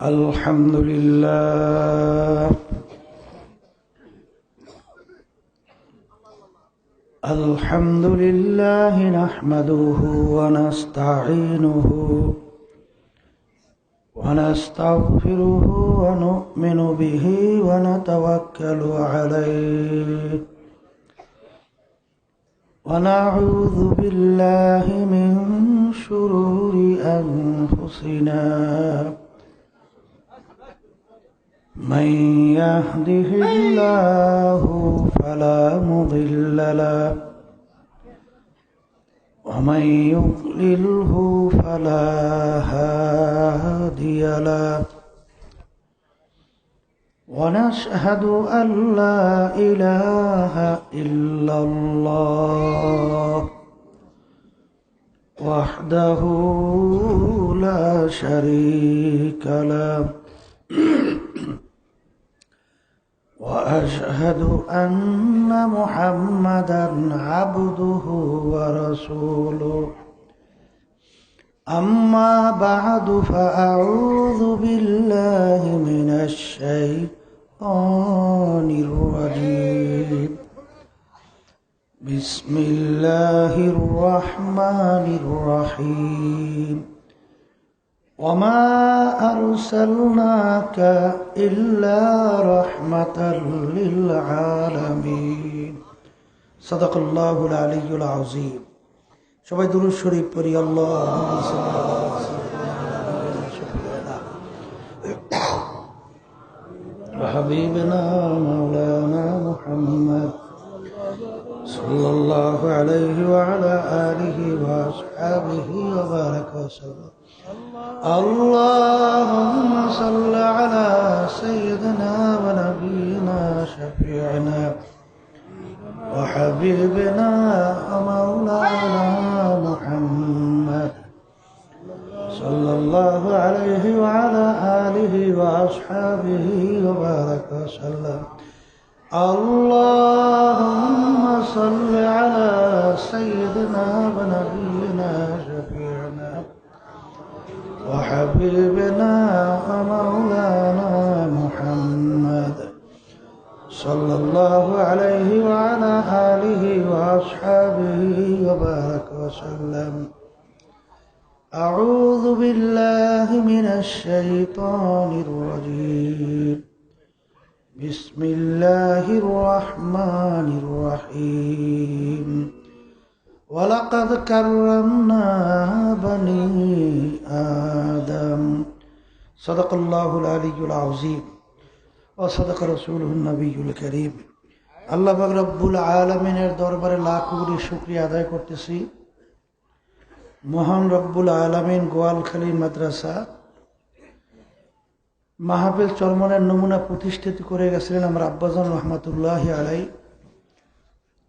الحمد لله الحمد لله نحمده ونستعينه ونستغفره ونؤمن به ونتوكل عليه ونعوذ بالله من شرور أنفسنا من يهده الله فلا مضل له ومن يضلله فلا هادي له ونشهد أن لا إله إلا الله وحده لا شريك له وأشهد أن محمدًا عبده ورسوله أما بعد فأعوذ بالله من الشيطان الرجيم بسم الله الرحمن الرحيم وما أرسلناك إلا رحمة للعالمين صدق الله العلي العظيم সবাই দুরূদ শরীফ পড়ি আল্লাহুম্মা সাল্লি আলা সাইয়্যিদিনা ওয়া হাবিবিনা মাওলানা মুহাম্মদ সাল্লাল্লাহু আলাইহি ওয়া আলা আলিহি ওয়া আসহাবিহি ওয়া বারাকা ওয়া সাল্লাম اللهم صل على سيدنا ونبينا شفيعنا وحبيبنا ومولانا محمد صلى الله عليه وعلى آله وأصحابه وبارك وسلم اللهم صل على سيدنا ونبينا شفيعنا وحبيبنا ومولانا محمد صلى الله عليه وعلى آله وأصحابه وبارك وسلم أعوذ بالله من الشيطان الرجيم بسم الله الرحمن الرحيم ولقد كرمنا بني آدم صدق الله العلي العظيم وصدق رسوله النبي الكريم আল্লাহ পাক রব্বুল আলামিনের দরবারে লাখ কোটি শুকরিয়া আদায় করতেছি। মহান রব্বুল আলামিন গোয়ালখালী মাদ্রাসা মাহফিল চরমনের নমুনা প্রতিষ্ঠিত করে গেছিলেন আমার আব্বাজান রহমাতুল্লাহি আলাইহি।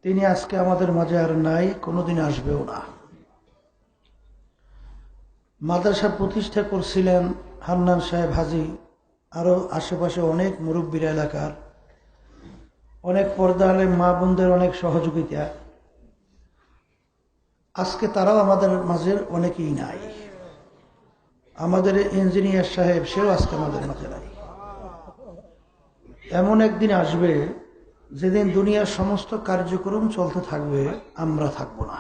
তিনি আজকে আমাদের মাঝে আর নাই, কোনোদিন আসবেও না। মাদ্রাসা প্রতিষ্ঠা করছিলেন হান্নান সাহেব হাজী, আরো আশেপাশে অনেক মুরব্বীরা, এলাকার অনেক পর্দা আলেম মা বোনদের অনেক সহযোগিতা। আজকে তারাও আমাদের মাঝের অনেকেই নাই। আমাদের ইঞ্জিনিয়ার সাহেব, সেও আজকে আমাদের মাঝে নাই। এমন একদিন আসবে যেদিন দুনিয়ার সমস্ত কার্যক্রম চলতে থাকবে, আমরা থাকবো না।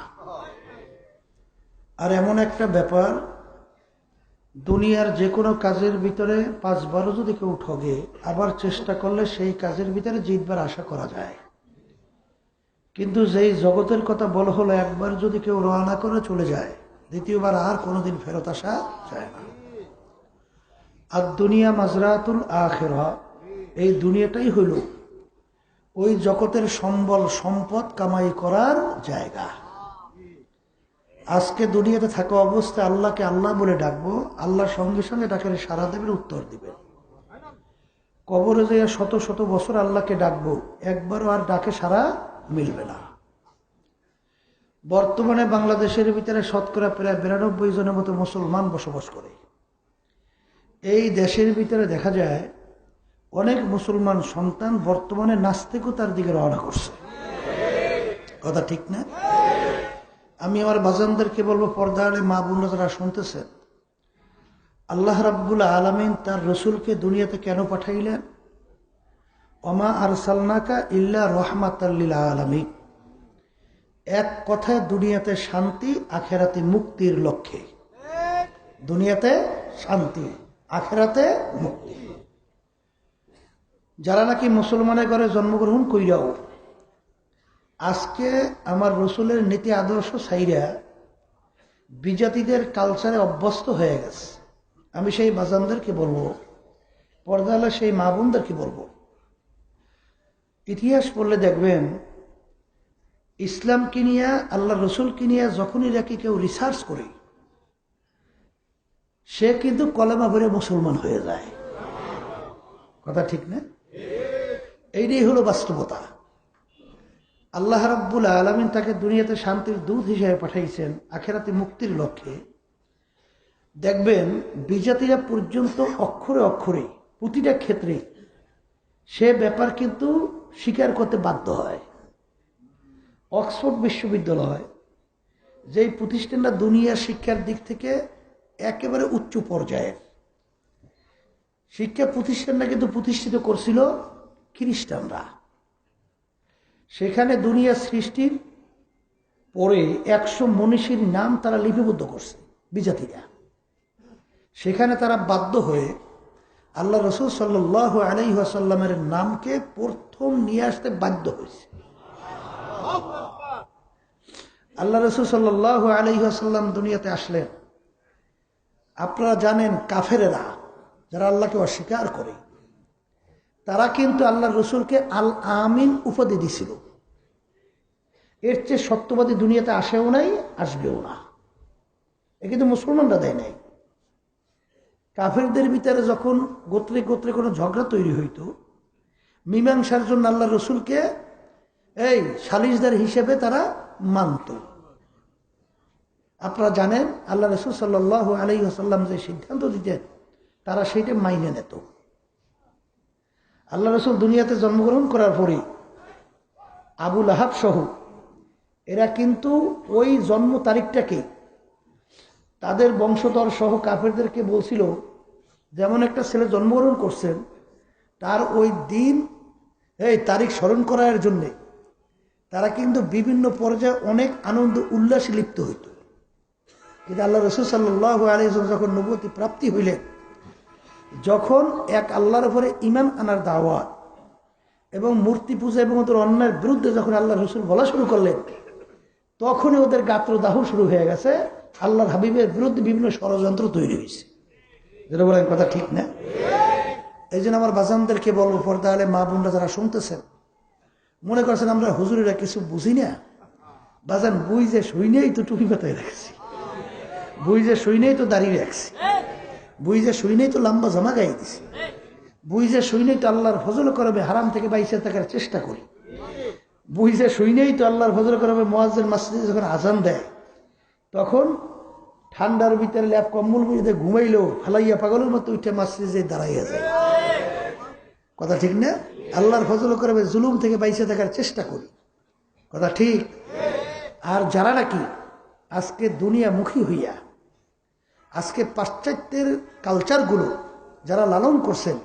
আর এমন একটা ব্যাপার, দুনিয়ার যে কোনো কাজের ভিতরে 5-12 যদি কেউ ঠগে, আবার চেষ্টা করলে সেই কাজের ভিতরে জিতবার আশা করা যায়। কিন্তু যেই জগতের কথা বলা হলো, একবার যদি কেউ রওনা করে চলে যায়, দ্বিতীয়বার আর কোনোদিন ফেরত আসা যায় না। আর দুনিয়া মাজরাতুল আখিরা, এই দুনিয়াটাই হইল ওই জগতের সম্বল সম্পদ কামাই করার জায়গা। আজকে দুনিয়াতে থাকা অবস্থায় আল্লাহকে আল্লাহ বলে ডাকবো, আল্লাহর সঙ্গে সঙ্গে ডাকলে সারা দেবেন, উত্তর দিবেন। কবরে যাইয়া শত শত বছর আল্লাহকে ডাকবো, একবারও আর ডাকে সারা মিলবে না। বর্তমানে বাংলাদেশের ভিতরে শতকরা প্রায় 92 জনের মতো মুসলমান বসবাস করে। এই দেশের ভিতরে দেখা যায় অনেক মুসলমান সন্তান বর্তমানে নাস্তিকতার দিকে রওনা করছে। কথা ঠিক না? আমি আমার বাজানদেরকে বলবো, পর্দারে মা বোনরা যারা শুনতেছেন, আল্লাহ রাব্বুল আলামিন তার রসুলকে দুনিয়াতে কেন পাঠাইলেন? ওমা আরসালনাকা ইল্লা রাহমাতাল লিল আলামিন। এক কথায় দুনিয়াতে শান্তি, আখেরাতে মুক্তির লক্ষ্যে। দুনিয়াতে শান্তি, আখেরাতে মুক্তি। যারা নাকি মুসলমানের ঘরে জন্মগ্রহণ কইরাও আজকে আমার রসুলের নীতি আদর্শ ছাইরা বিজাতিদের কালচারে অভ্যস্ত হয়ে গেছে, আমি সেই বাজানদেরকে বলবো, পর্দালে সেই মা বোনদেরকে বলবো, ইতিহাস পড়লে দেখবেন ইসলামকে নিয়ে, আল্লাহ রসুলকে নিয়ে যখনই নাকি কেউ রিসার্চ করে সে কিন্তু কলেমা ভরে মুসলমান হয়ে যায়। কথা ঠিক না? এইটাই হলো বাস্তবতা। আল্লাহ রাব্বুল আলামিন তাকে দুনিয়াতে শান্তির দূত হিসেবে পাঠাইছেন আখেরাতে মুক্তির লক্ষ্যে। দেখবেন বিজাতিরা পর্যন্ত অক্ষরে অক্ষরে প্রতিটা ক্ষেত্রে সে ব্যাপার কিন্তু স্বীকার করতে বাধ্য হয়। অক্সফোর্ড বিশ্ববিদ্যালয় যেই প্রতিষ্ঠানটা দুনিয়ার শিক্ষার দিক থেকে একেবারে উচ্চ পর্যায়ের শিক্ষা প্রতিষ্ঠানটা কিন্তু প্রতিষ্ঠিত করছিল খ্রিস্টানরা। সেখানে দুনিয়া সৃষ্টির পরে 100 মনীষীর নাম তারা লিপিবদ্ধ করছে বিজাতিরা। সেখানে তারা বাধ্য হয়ে আল্লাহ রসুল সাল্লাল্লাহু আলাইহি ওয়াসাল্লামের নামকে প্রথম নিয়ে আসতে বাধ্য হয়েছে। আল্লাহ রসুল সাল্লাল্লাহু আলাইহি ওয়াসাল্লাম দুনিয়াতে আসলেন। আপনারা জানেন কাফেরেরা যারা আল্লাহকে অস্বীকার করে তারা কিন্তু আল্লাহ রসুলকে আল আমিন উপাধি দিছিল। এর চেয়ে সত্যবাদী দুনিয়াতে আসেও নাই, আসবেও না। এ কিন্তু মুসলমানরা দেয় নাই। কাফেরদের ভিতরে যখন গোত্রে গোত্রে কোনো ঝগড়া তৈরি হইতো, মীমাংসার জন্য আল্লাহ রসুলকে এই সালিশদার হিসেবে তারা মানত। আপনারা জানেন আল্লাহ রসুল সাল্লাল্লাহু আলাইহি ওয়াসাল্লাম যে সিদ্ধান্ত দিতেন তারা সেইটা মাইনে নিত। আল্লাহ রসুল দুনিয়াতে জন্মগ্রহণ করার পরে আবু লাহাব সহ এরা কিন্তু ওই জন্ম তারিখটাকে তাদের বংশধর সহ কাফেরদেরকে বলছিল, যেমন একটা ছেলে জন্মগ্রহণ করছেন তার ওই দিন এই তারিখ স্মরণ করার জন্যে তারা কিন্তু বিভিন্ন পর্যায়ে অনেক আনন্দ উল্লাসে লিপ্ত হইত। কিন্তু আল্লাহ রসুল সাল্লাল্লাহু আলাইহি ওয়াসাল্লাম যখন নবুয়তি প্রাপ্তি হইলেন, যখন এক আল্লাহর উপরে ঈমান আনার দাওয়াত এবং মূর্তি পূজা এবং ওদের অন্যায়ের বিরুদ্ধে যখন আল্লাহ রসুল বলা শুরু করলেন, তখনই ওদের গাত্রদাহ শুরু হয়ে গেছে। আল্লাহর হাবিবের বিরুদ্ধে বিভিন্ন ষড়যন্ত্র তৈরি হয়েছে। যেটা বলেন কথা ঠিক না? এই জন্য আমার বাজানদেরকে বলবো, পর্দা আলে মা বোনরা যারা শুনতেছেন, মনে করছেন আমরা হুজুরেরা কিছু বুঝি না। বাজান বুঝ যে শুই নেই তো টুপি পাতায় রাখছি, বুঝ যে শুই নেই তো দাঁড়িয়ে রাখছি, বুঝ যে শুই নেই তো লম্বা জামা গায়ে দিছি, বুঝ যে শুই নেই তো আল্লাহর ফজল করবে হারাম থেকে বাইসে থাকার চেষ্টা করি, বুঝ যে শুই নেই তো আল্লাহর ফজল করবে মুয়াজ্জিন মসজিদে যখন আজান দেয় তখন ঠান্ডার ভিতরে ল্যাপ কম্বল বুঝতে ঘুমাইলেও ফালাইয়া পাগলের মতো উঠে মসজিদে দাঁড়াইয়া যায়। কথা ঠিক না? আল্লাহর ফজল করবে জুলুম থেকে বাইসে থাকার চেষ্টা করি। কথা ঠিক? আর যারা নাকি আজকে দুনিয়ামুখী হইয়া আজকে পাশ্চাত্যের কালচারগুলো যারা লালন করছেন,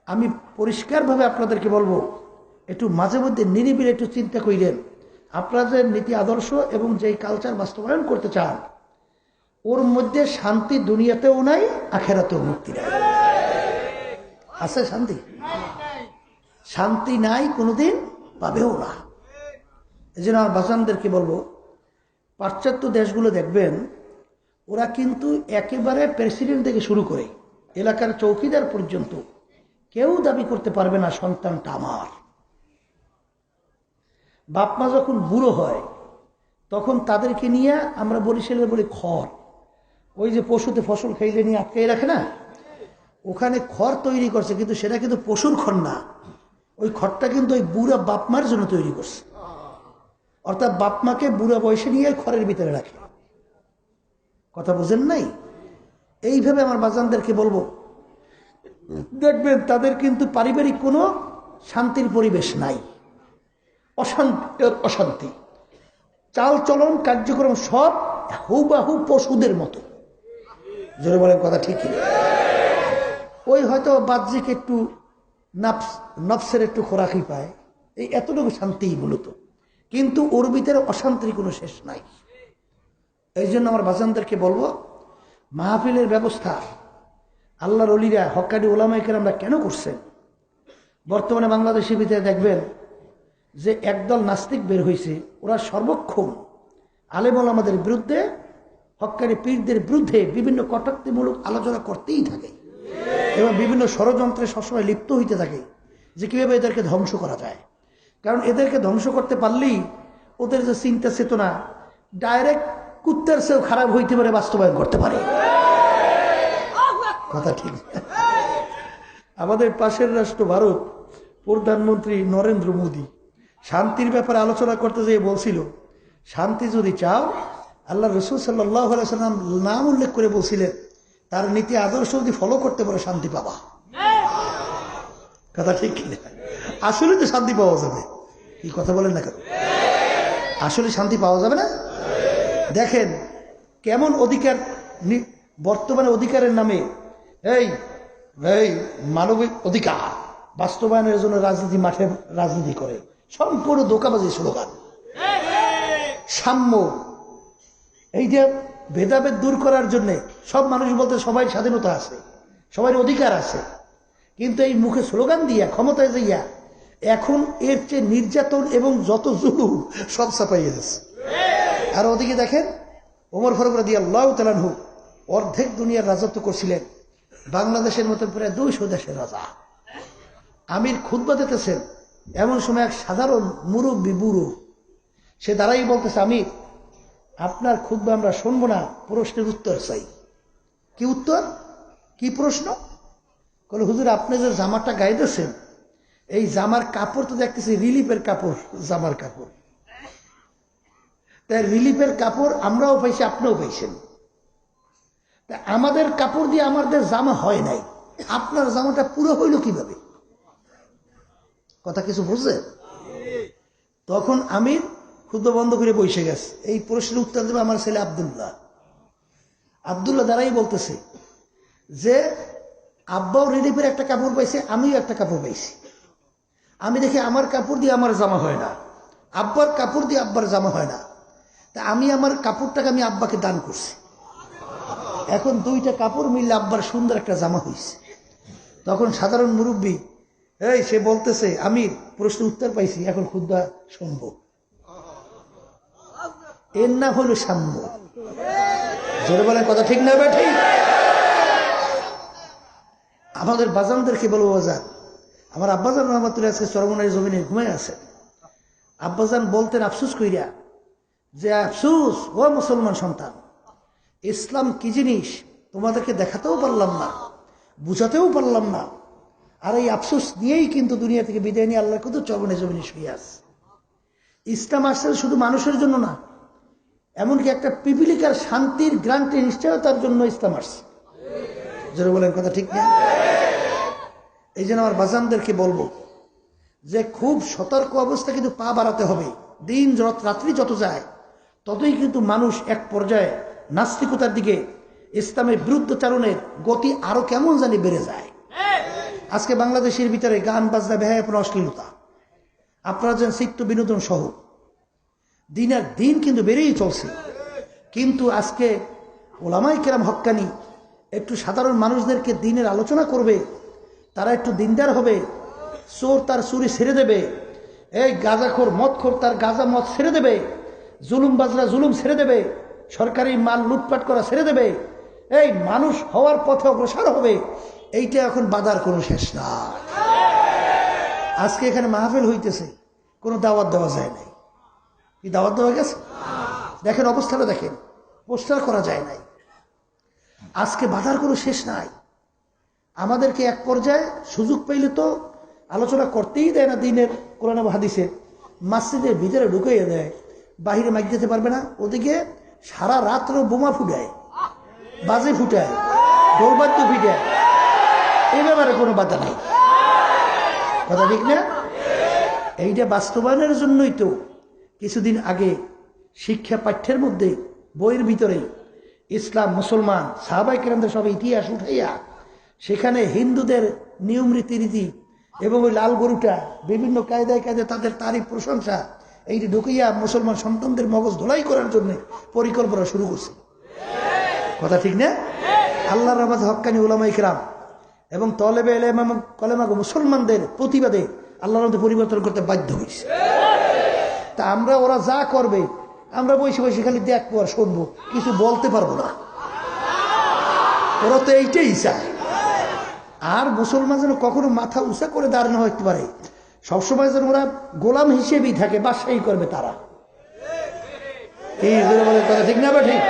আমি পরিষ্কারভাবে আপনাদেরকে বলবো, একটু মাঝে মধ্যে নিরিবিলি একটু চিন্তা করিলেন, আপনাদের নীতি আদর্শ এবং যেই কালচার বাস্তবায়ন করতে চান ওর মধ্যে শান্তি দুনিয়াতেও নাই, আখেরাতেও মুক্তি নাই। আছে শান্তি? শান্তি নাই, কোনোদিন পাবেও না। এই জন্য আমার বাচ্চাদেরকে বলবো, পাশ্চাত্য দেশগুলো দেখবেন ওরা কিন্তু একেবারে প্রেসিডেন্ট থেকে শুরু করে এলাকার চৌকিদার পর্যন্ত কেউ দাবি করতে পারবে না সন্তানটা আমার। বাপমা যখন বুড়ো হয় তখন তাদেরকে নিয়ে আমরা বরিশালে বলি খড়, ওই যে পশুতে ফসল খাইলে নিয়ে আটকে রাখে না, ওখানে খড় তৈরি করছে, কিন্তু সেটা কিন্তু পশুর খড় না, ওই খড়টা কিন্তু ওই বুড়া বাপমার জন্য তৈরি করছে। অর্থাৎ বাপমাকে বুড়া বয়সে নিয়ে খড়ের ভিতরে রাখে। কথা বুঝেন নাই? এইভাবে আমার বাজানদেরকে বলবো, দেখবেন তাদের কিন্তু পারিবারিক কোনো শান্তির পরিবেশ নাই, অশান্তি, চাল চলন কার্যক্রম সব হুবাহু পশুদের মতো। জোরে বলেন কথা ঠিক কি? ওই হয়তো বাহ্যিক একটু নফসের একটু খোরাকি পায়, এই এতটুকু শান্তি মূলত, কিন্তু ওর ভিতরে অশান্তির কোনো শেষ নাই। এই জন্য আমার বাজানদেরকে বলবো, মাহফিলের ব্যবস্থা আল্লাহর ওলিরা হক্কানি ওলামায়ে কেরামরা কেন করছেন? বর্তমানে বাংলাদেশের ভিতরে দেখবেন যে একদল নাস্তিক বের হয়েছে, ওরা সর্বক্ষণ আলেম ওলামাদের বিরুদ্ধে, হক্কানি পীরদের বিরুদ্ধে বিভিন্ন কটাক্ষমূলক আলোচনা করতেই থাকে এবং বিভিন্ন ষড়যন্ত্রে সবসময় লিপ্ত হইতে থাকে যে কীভাবে এদেরকে ধ্বংস করা যায়। কারণ এদেরকে ধ্বংস করতে পারলেই ওদের যে চিন্তা চেতনা ডাইরেক্ট কুত্তার চেয়েও খারাপ হইতে পারে, বাস্তবায়ন করতে পারে। কথা ঠিক। আমাদের পাশের রাষ্ট্র ভারত, প্রধানমন্ত্রী নরেন্দ্র মোদী শান্তির ব্যাপারে আলোচনা করতে যেয়ে বলছিল, শান্তি যদি চাও, আল্লাহ রসুল সাল্লাল্লাহু আলাইহি সাল্লাম নাম উল্লেখ করে বলছিলেন, তার নীতি আদর্শ যদি ফলো করতে পারো শান্তি পাবা। কথা ঠিক কিনা? আসলে তো শান্তি পাওয়া যাবে, কি কথা বলেন না কেন? আসলে শান্তি পাওয়া যাবে না? দেখেন কেমন অধিকার, বর্তমানে অধিকারের নামে এই এই মানবিক অধিকার বাস্তবায়নের জন্য রাজনীতি মাঠে রাজনীতি করে, সম্পূর্ণ ধোঁকাবাজি স্লোগান। সাম্য, এই যে ভেদাভেদ দূর করার জন্য সব মানুষ বলতে সবাই স্বাধীনতা আছে, সবার অধিকার আছে, কিন্তু এই মুখে স্লোগান দিয়া ক্ষমতায় যাইয়া এখন এর চেয়ে নির্যাতন এবং যত জুলুম সব চাপাইয়া যাচ্ছে। আর ওদিকে দেখেন ওমর ফারুক রাদিয়াল্লাহু তাআলা আনহু অর্ধেক দুনিয়ার রাজত্ব করছিলেন, বাংলাদেশের মতো প্রায় 200 দেশের রাজা। আমির খুতবা দিতেছেন, এমন সময় এক সাধারণ মুরব্বী বুড়ো সে দাঁড়াই বলতেছে, আমির আপনার খুতবা আমরা শুনবো না, প্রশ্নের উত্তর চাই। কি উত্তর? কি প্রশ্ন? বলে হুজুর আপনি যে জামাটা গাইতেছেন, এই জামার কাপড় তো দেখতেছি রিলিফের কাপড়, জামার কাপড়, তাই রিলিফের কাপড় আমরাও পাইছি, আপনিও পাইছেন, তা আমাদের কাপড় দিয়ে আমাদের জামা হয় নাই, আপনার জামাটা পুরো হইল কিভাবে? কথা কিছু বুঝছে? তখন আমির খুদ্া বন্ধ করে বসে গেছে, এই প্রশ্নের উত্তর দেবে আমার ছেলে আব্দুল্লাহ। আব্দুল্লাহ দ্বারাই বলতেছে যে আব্বাও রিলিফের একটা কাপড় পাইছে, আমিও একটা কাপড় পাইছি, আমি দেখি আমার কাপড় দিয়ে আমার জামা হয় না, আব্বার কাপড় দিয়ে আব্বার জামা হয় না, তা আমি আমার কাপড়টাকে আমি আব্বাকে দান করছি, এখন দুইটা কাপড় মিললে আব্বার সুন্দর একটা জামা হয়েছে। তখন সাধারণ মুরব্বী এই সে বলতেছে, আমি প্রশ্নের উত্তর পাইছি, এখন খুদ্া শুনব। এর নাম হলো সাম্য। জোরে বলেন কথা ঠিক না ঠিক? আমাদের বাজানদেরকে বলবো, বাজান আমার আব্বাজান রহমতুল্লাহ আজকে চরমনাই জমিনে ঘুমায় আছেন, আব্বাজান বলতেন আফসুস কইরা যে আফসুস ও মুসলমান সন্তান, ইসলাম কি জিনিস তোমাদেরকে দেখাতেও পারলাম না, বুঝাতেও পারলাম না, আর এই আফসোস নিয়েই কিন্তু দুনিয়া থেকে বিদায় নিয়ে আল্লাহ কিন্তু চরমনাই জমিনে শুয়ে আছে। ইসলাম আসছে শুধু মানুষের জন্য না, এমনকি একটা পিপিলিকার শান্তির গ্রান্টের নিশ্চয়তার জন্য ইসলাম আসছে। যারা বলেন কথা ঠিক না? এই জন্য আমার বাজানদেরকে বলবো যে খুব সতর্ক অবস্থা কিন্তু পা বাড়াতে হবে। দিন রাত্রি যত যায় ততই কিন্তু মানুষ এক পর্যায়ে নাস্তিকতার দিকে, ইসলামের বিরুদ্ধচারণের গতি আরো কেমন জানি বেড়ে যায়। আজকে বাংলাদেশের ভিতরে গান বাজনা বেহায়াপনা অশ্লীলতা, আপনারা যেন চিত্ত বিনোদন সহ দিনের দিন কিন্তু বেড়েই চলছে। কিন্তু আজকে ওলামায়ে কেরাম হক্কানি একটু সাধারণ মানুষদেরকে দিনের আলোচনা করবে, তারা একটু দিনদার হবে, চোর তার চুরি ছেড়ে দেবে, এই গাঁজাখোর মদখোর তার গাঁজা মদ ছেড়ে দেবে, জুলুম বাজরা জুলুম ছেড়ে দেবে, সরকারি মাল লুটপাট করা ছেড়ে দেবে, এই মানুষ হওয়ার পথে অগ্রসর হবে। এইটা এখন বাধার কোনো শেষ না। আজকে এখানে মাহফিল হইতেছে, কোনো দাওয়াত দেওয়া যায় নাই। কি দাওয়াত দেওয়া গেছে? দেখেন অবস্থাটা দেখেন, পোস্টার করা যায় নাই। আজকে বাধার কোনো শেষ নাই। আমাদেরকে এক পর্যায়ে সুযোগ পাইলে তো আলোচনা করতেই দেয় না দিনের কোরআন হাদিসে, মসজিদের ভিতরে ঢুকিয়ে দেয়, বাহিরে মাইক দিতে পারবে না। ওদিকে সারা রাত্র বোমা ফুটায়, বাজে ফুটায়, দৌড়বাদ্য ফুটায়, এই ব্যাপারে কোনো বাধা নাই। কথা ঠিক না? এইটা বাস্তবায়নের জন্যই তো কিছুদিন আগে শিক্ষা পাঠ্যের মধ্যে বইয়ের ভিতরে ইসলাম মুসলমান সাহাবায়ে কেরামদের সব ইতিহাস উঠাইয়া সেখানে হিন্দুদের নিয়ম রীতিনীতি এবং ওই লাল গরুটা বিভিন্ন কায়দায় কায়দায় তাদের তারিফ প্রশংসা এইটি ঢুকিয়া মুসলমান সন্তানদের মগজ ধোলাই করার জন্য পরিকল্পনা শুরু করছে। কথা ঠিক না? আল্লাহর রহমত হক্কানি উলামা ইকরাম এবং তলেবে ইলম এবং কলেমা মুসলমানদের প্রতিবাদে আল্লাহর রহমতে পরিবর্তন করতে বাধ্য হয়েছে। তা আমরা ওরা যা করবে আমরা বসে বসে খালি দেখবো আর শুনবো, কিছু বলতে পারবো না। ওরা তো এইটাই চায়। আর মুসলমান যেন কখনো মাথা উঁচা করে দাঁড়ানো হইতে পারে, সবসময় যেন ওরা গোলাম হিসেবেই থাকে, বাদশাহী করবে তারা। এই বলে কথা ঠিক না বা ঠিক?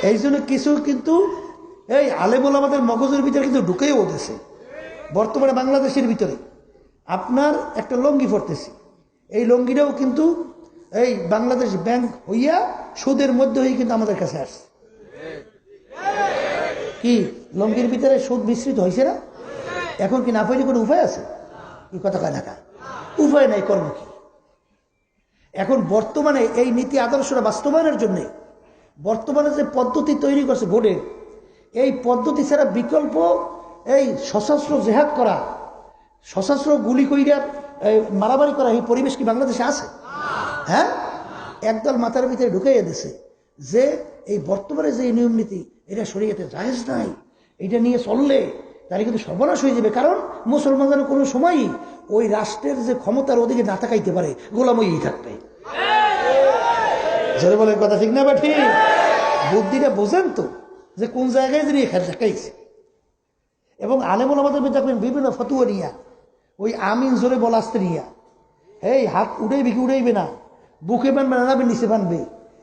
এই জন্য কিছু কিন্তু এই আলেমুল আমাদের মগজের ভিতরে কিন্তু ঢুকেও উঠেছে। বর্তমানে বাংলাদেশের ভিতরে আপনার একটা লঙ্গি পড়তেছি, এই লঙ্গিটাও কিন্তু এই বাংলাদেশ ব্যাংক হইয়া সুদের মধ্যে হয়ে কিন্তু আমাদের কাছে আসছে। কি লঙ্গির ভিতরে সুদ মিশ্রিত হয়েছে না? এখন কি না পাইলে কোনো উপায় আছে? এই কথা কয় না, উপায় নাই, কর্ম কি? এখন বর্তমানে এই নীতি আদর্শটা বাস্তবায়নের জন্য বর্তমানে যে পদ্ধতি তৈরি করছে বোর্ডে, এই পদ্ধতি ছাড়া বিকল্প এই সশস্ত্র জেহাদ করা, সশস্ত্র গুলি কইরা মারামারি করা, এই পরিবেশ কি বাংলাদেশে আছে? হ্যাঁ, একদল মাথার ভিতরে ঢুকাইয়া দিছে যে এই বর্তমানে যে নিয়ম নীতি এটা শরীয়তে জায়েজ নাই, এটা নিয়ে চললে তারা কিন্তু সর্বনাশ হয়ে যাবে। কারণ মুসলমানদের কোনো সময়ই ওই রাষ্ট্রের যে ক্ষমতার ওদিকে না তাকাইতে পারে, গোলামই থাকবে। যারা বলেন কথা ঠিক না বা ঠিক? বুদ্ধিটা বোঝেন তো যে কোন জায়গায় যে দেখাইছে। এবং আলেমুল আমাদের দেখবেন বিভিন্ন ফতুয়া নিয়া, ওই আমিন জোরে বলা আসতে নিয়া, এই হাত উড়াইবে কি উড়াইবে না, বুকে বানবে না নামে নিচে বানবে,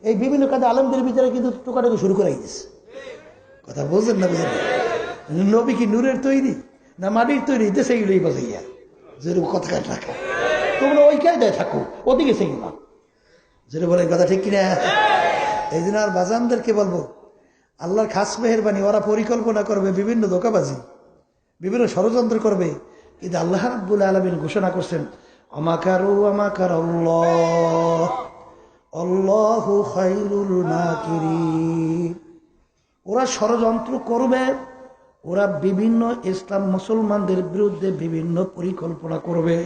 এই বিভিন্ন কাজে আলেমদের ভিতরে কিন্তু টোকাটাকে শুরু করাই দিচ্ছে। কথা বোঝেন না? বুঝেন? নবী কি নূরের তৈরি না মাটির তৈরি? দেশে গেলেই বাজাইয়া যেরকম কথা রাখা, তোমরা ওই কায়দায় থাকো, ওদিকে সেই না। যেটা বলে কথা ঠিক কিনা? এই জন্য আর বাজানদেরকে বলবো, আল্লাহর খাস মেহেরবানি, ওরা পরিকল্পনা করবে, বিভিন্ন ধোঁকাবাজি, বিভিন্ন ষড়যন্ত্র করবে, কিন্তু আল্লাহ রাব্বুল আলামিন ঘোষণা করছেন আমাকারু আমাকার আল্লাহ আল্লাহু খায়রুল মাকিরিন। ওরা ষড়যন্ত্র করবে, ওরা বিভিন্ন ইসলাম মুসলমানদের বিরুদ্ধে বিভিন্ন পরিকল্পনা করবে।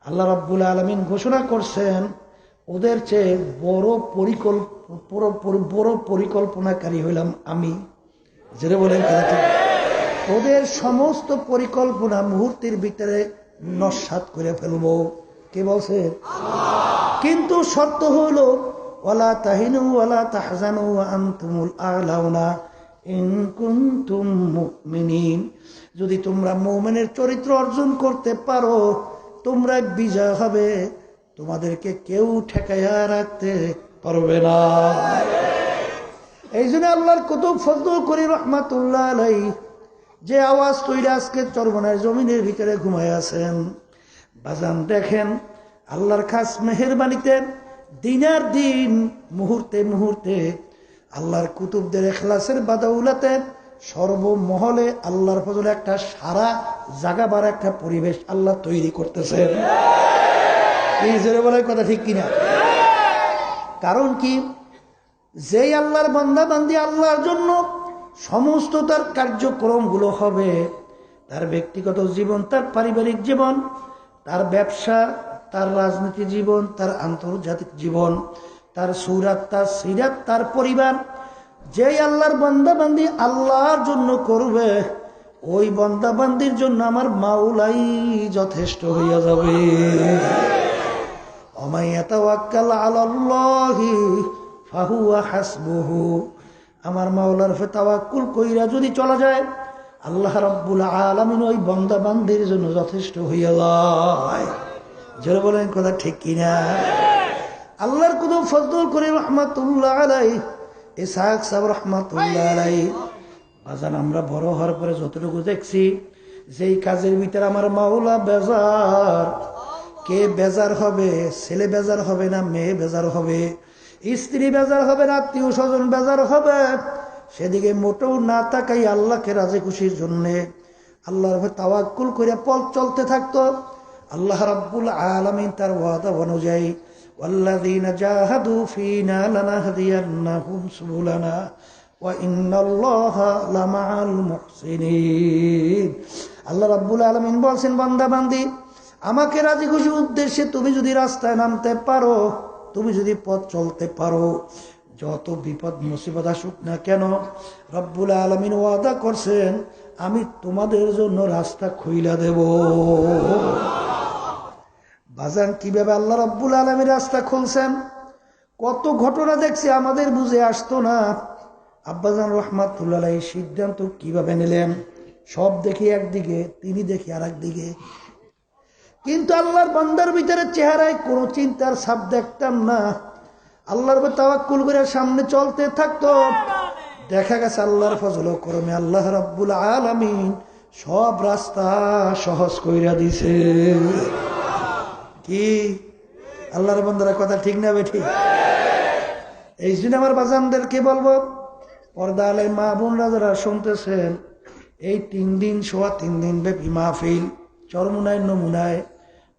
আল্লাহ রাব্বুল আলামিন ঘোষণা করছেন ওদের চেয়ে বড় পরিকল্পনাকারী হইলাম আমি। যেটা বলেন ওদের সমস্ত পরিকল্পনা মুহূর্তের ভিতরে নস্যাৎ করে ফেলবো। কে বলছে? কিন্তু শর্ত হইল ওয়ালা তাহিনু ওয়ালা তাহজানু ওয়া আনতুমুল আ'লাউনা ইন কুনতুম মুমিনিন। যদি তোমরা মুমিনের চরিত্র অর্জন করতে পারো তোমরা বিজয় হবে, তোমাদেরকে কেউ ঠেকাইয়া রাখতে পারবে না। এই জন্য আল্লাহর কুতুব ফজল করি রহমাতুল্লাহ আলাইহি যে আওয়াজ তৈরি আজকে চরমনার জমিনের ভিতরে ঘুমায় আছেন, বাজান দেখেন আল্লাহর খাস মেহেরবানিতে দিনার দিন মুহূর্তে মুহূর্তে আল্লাহর কুতুবদের ইখলাসের বাদাউলাতে সর্বমহলে আল্লাহর ফজলে একটা সারা জাগাবার একটা পরিবেশ আল্লাহ তৈরি করতেছেন। এই জোরে বলার কথা ঠিক কিনা? কারণ কি, যেই আল্লাহর বান্দা বান্দি আল্লাহর জন্য সমস্ত তার কার্যক্রমগুলো হবে, তার ব্যক্তিগত জীবন, তার পারিবারিক জীবন, তার ব্যবসা, তার রাজনীতি জীবন, তার আন্তর্জাতিক জীবন, তার সুরাত, তার সিরাত, তার পরিবার, যেই আল্লাহর বান্দা বান্দি আল্লাহর জন্য করবে ওই বান্দা বান্দির জন্য আমার মাওলাই যথেষ্ট হইয়া যাবে। ওমাই ইয়াতাওয়াক্কাল আলাল্লাহি ফাহুয়া হাসবুহু। আমার মাওলার উপর তাওয়াক্কুল কইরা যদি চলা যায় আল্লাহ রাব্বুল আলামিন ওই বান্দা বান্দির জন্য যথেষ্ট হইয়া যায়। যারা বলেন কথা ঠিক কিনা? আল্লাহর কুতুব ফজল করে রহমাতুল্লাহ আলাইহি, ইসহাক সাহেব রহমাতুল্লাহ আলাইহি, বাজান আমরা বড় হওয়ার পরে যতটুকু দেখছি যেই কাজের ভিতরে আমার মাওলা বেজার, কে বেজার হবে? ছেলে বেজার হবে না মেয়ে বেজার হবে, স্ত্রী বেজার হবে না আত্মীয় স্বজন বেজার হবে, সেদিকে মোটেও না তাকাই আল্লাহকে রাজি খুশির জন্য আল্লাহর উপর তাওয়াক্কুল করে পথ চলতে থাকতো। আল্লাহ রাব্বুল আলামিন তার ওয়াদা অনুযায়ী ওয়াল্লাযীনা জাহাদু ফীনা লানাহদিয়ান্নাহুম সুবুলানা ওয়া ইন্নাল্লাহা লামাআল মুহসিনিন। আল্লাহ রাব্বুল আলামিন বলছেন, বান্দা বান্দি আমাকে রাজি খুশি উদ্দেশ্যে তুমি যদি রাস্তায় নামতে পারো, তুমি যদি পথ চলতে পারো, যত বিপদ মুসিবত আসুক না কেন রব্বুল আলামিন ওয়াদা করছেন আমি তোমাদের জন্য রাস্তা খুইলা দেব। বাজান কিভাবে আল্লাহ রাব্বুল আলামিন রাস্তা খুলছেন, কত ঘটনা দেখছি আমাদের বুঝে আসতো না। আব্বাজান রহমাতুল্লাহ আলাইহি সিদ্ধান্ত কিভাবে নিলেন, সব দেখি একদিকে, তিনি দেখি আর একদিকে, কিন্তু আল্লাহর বান্দার ভিতরে চেহারায় কোনো চিন্তার ছাপ দেখতাম না। আল্লাহর উপর তাওয়াক্কুল করে সামনে চলতে থাকতো। দেখা গেছে আল্লাহর ফজল ও করমে আল্লাহ রাব্বুল আলামিন সব রাস্তা সহজ কইরা দিছে। কি আল্লাহর বান্দার কথা ঠিক না বেঠিক? এই জন্য আমার বাজানদেরকে বলবো, পর্দা আলাই মা বোনরা যারা শুনতেছেন, এই 3 দিন সোয়া 3 দিন ব্যাপী মাহফিল চরমুনায় নমুনায়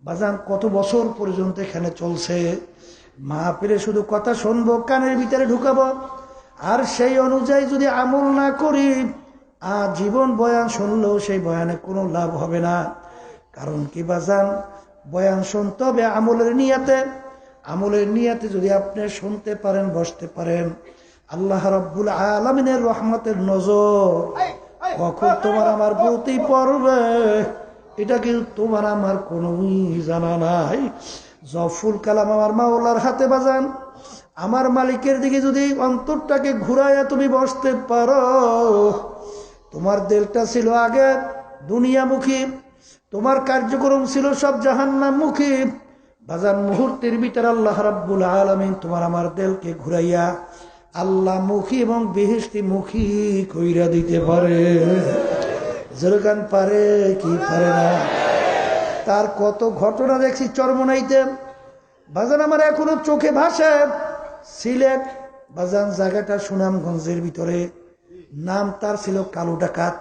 বাজান কত বছর পর্যন্ত এখানে চলছে। মাহফিলে শুধু কথা শুনবো, কানের ভিতরে ঢুকাবো, আর সেই অনুযায়ী যদি আমল না করি জীবন বয়ান শুনলেও সেই বয়ানে কোনো লাভ হবে না। কারণ কি বাজান, বয়ান শুনতে হবে আমলের নিয়াতে। আমলের নিয়াতে যদি আপনি শুনতে পারেন, বসতে পারেন, আল্লাহ রাব্বুল আলামিনের রহমতের নজর কখন তোমার আমার প্রতি পড়বে এটা কিন্তু তোমার আমার কোনোই জানা নাই। জফুল কালাম আমার মাওলার হাতে বাজান। আমার মালিকের দিকে যদি অন্তরটাকে ঘুরাইয়া তুমি বসতে পারো, তোমার দিলটা ছিল আগে দুনিয়ামুখী, তোমার কার্যক্রম ছিল সব জাহান্নামমুখী। বাজান মুহূর্তের ভিতরে আল্লাহ রাব্বুল আলামিন তোমার আমার দিলকে ঘুরাইয়া আল্লাহ মুখী এবং বেহেশতি মুখী কইরা দিতে পারে। যেরকম পারে কি পারে না, তার কত ঘটনা দেখছি চরমনাইতে। বাজান আমার এখনো চোখে ভাসে সিলেট বাজান, জায়গাটা সুনামগঞ্জের ভিতরে, নাম তার ছিল কালো ডাকাত।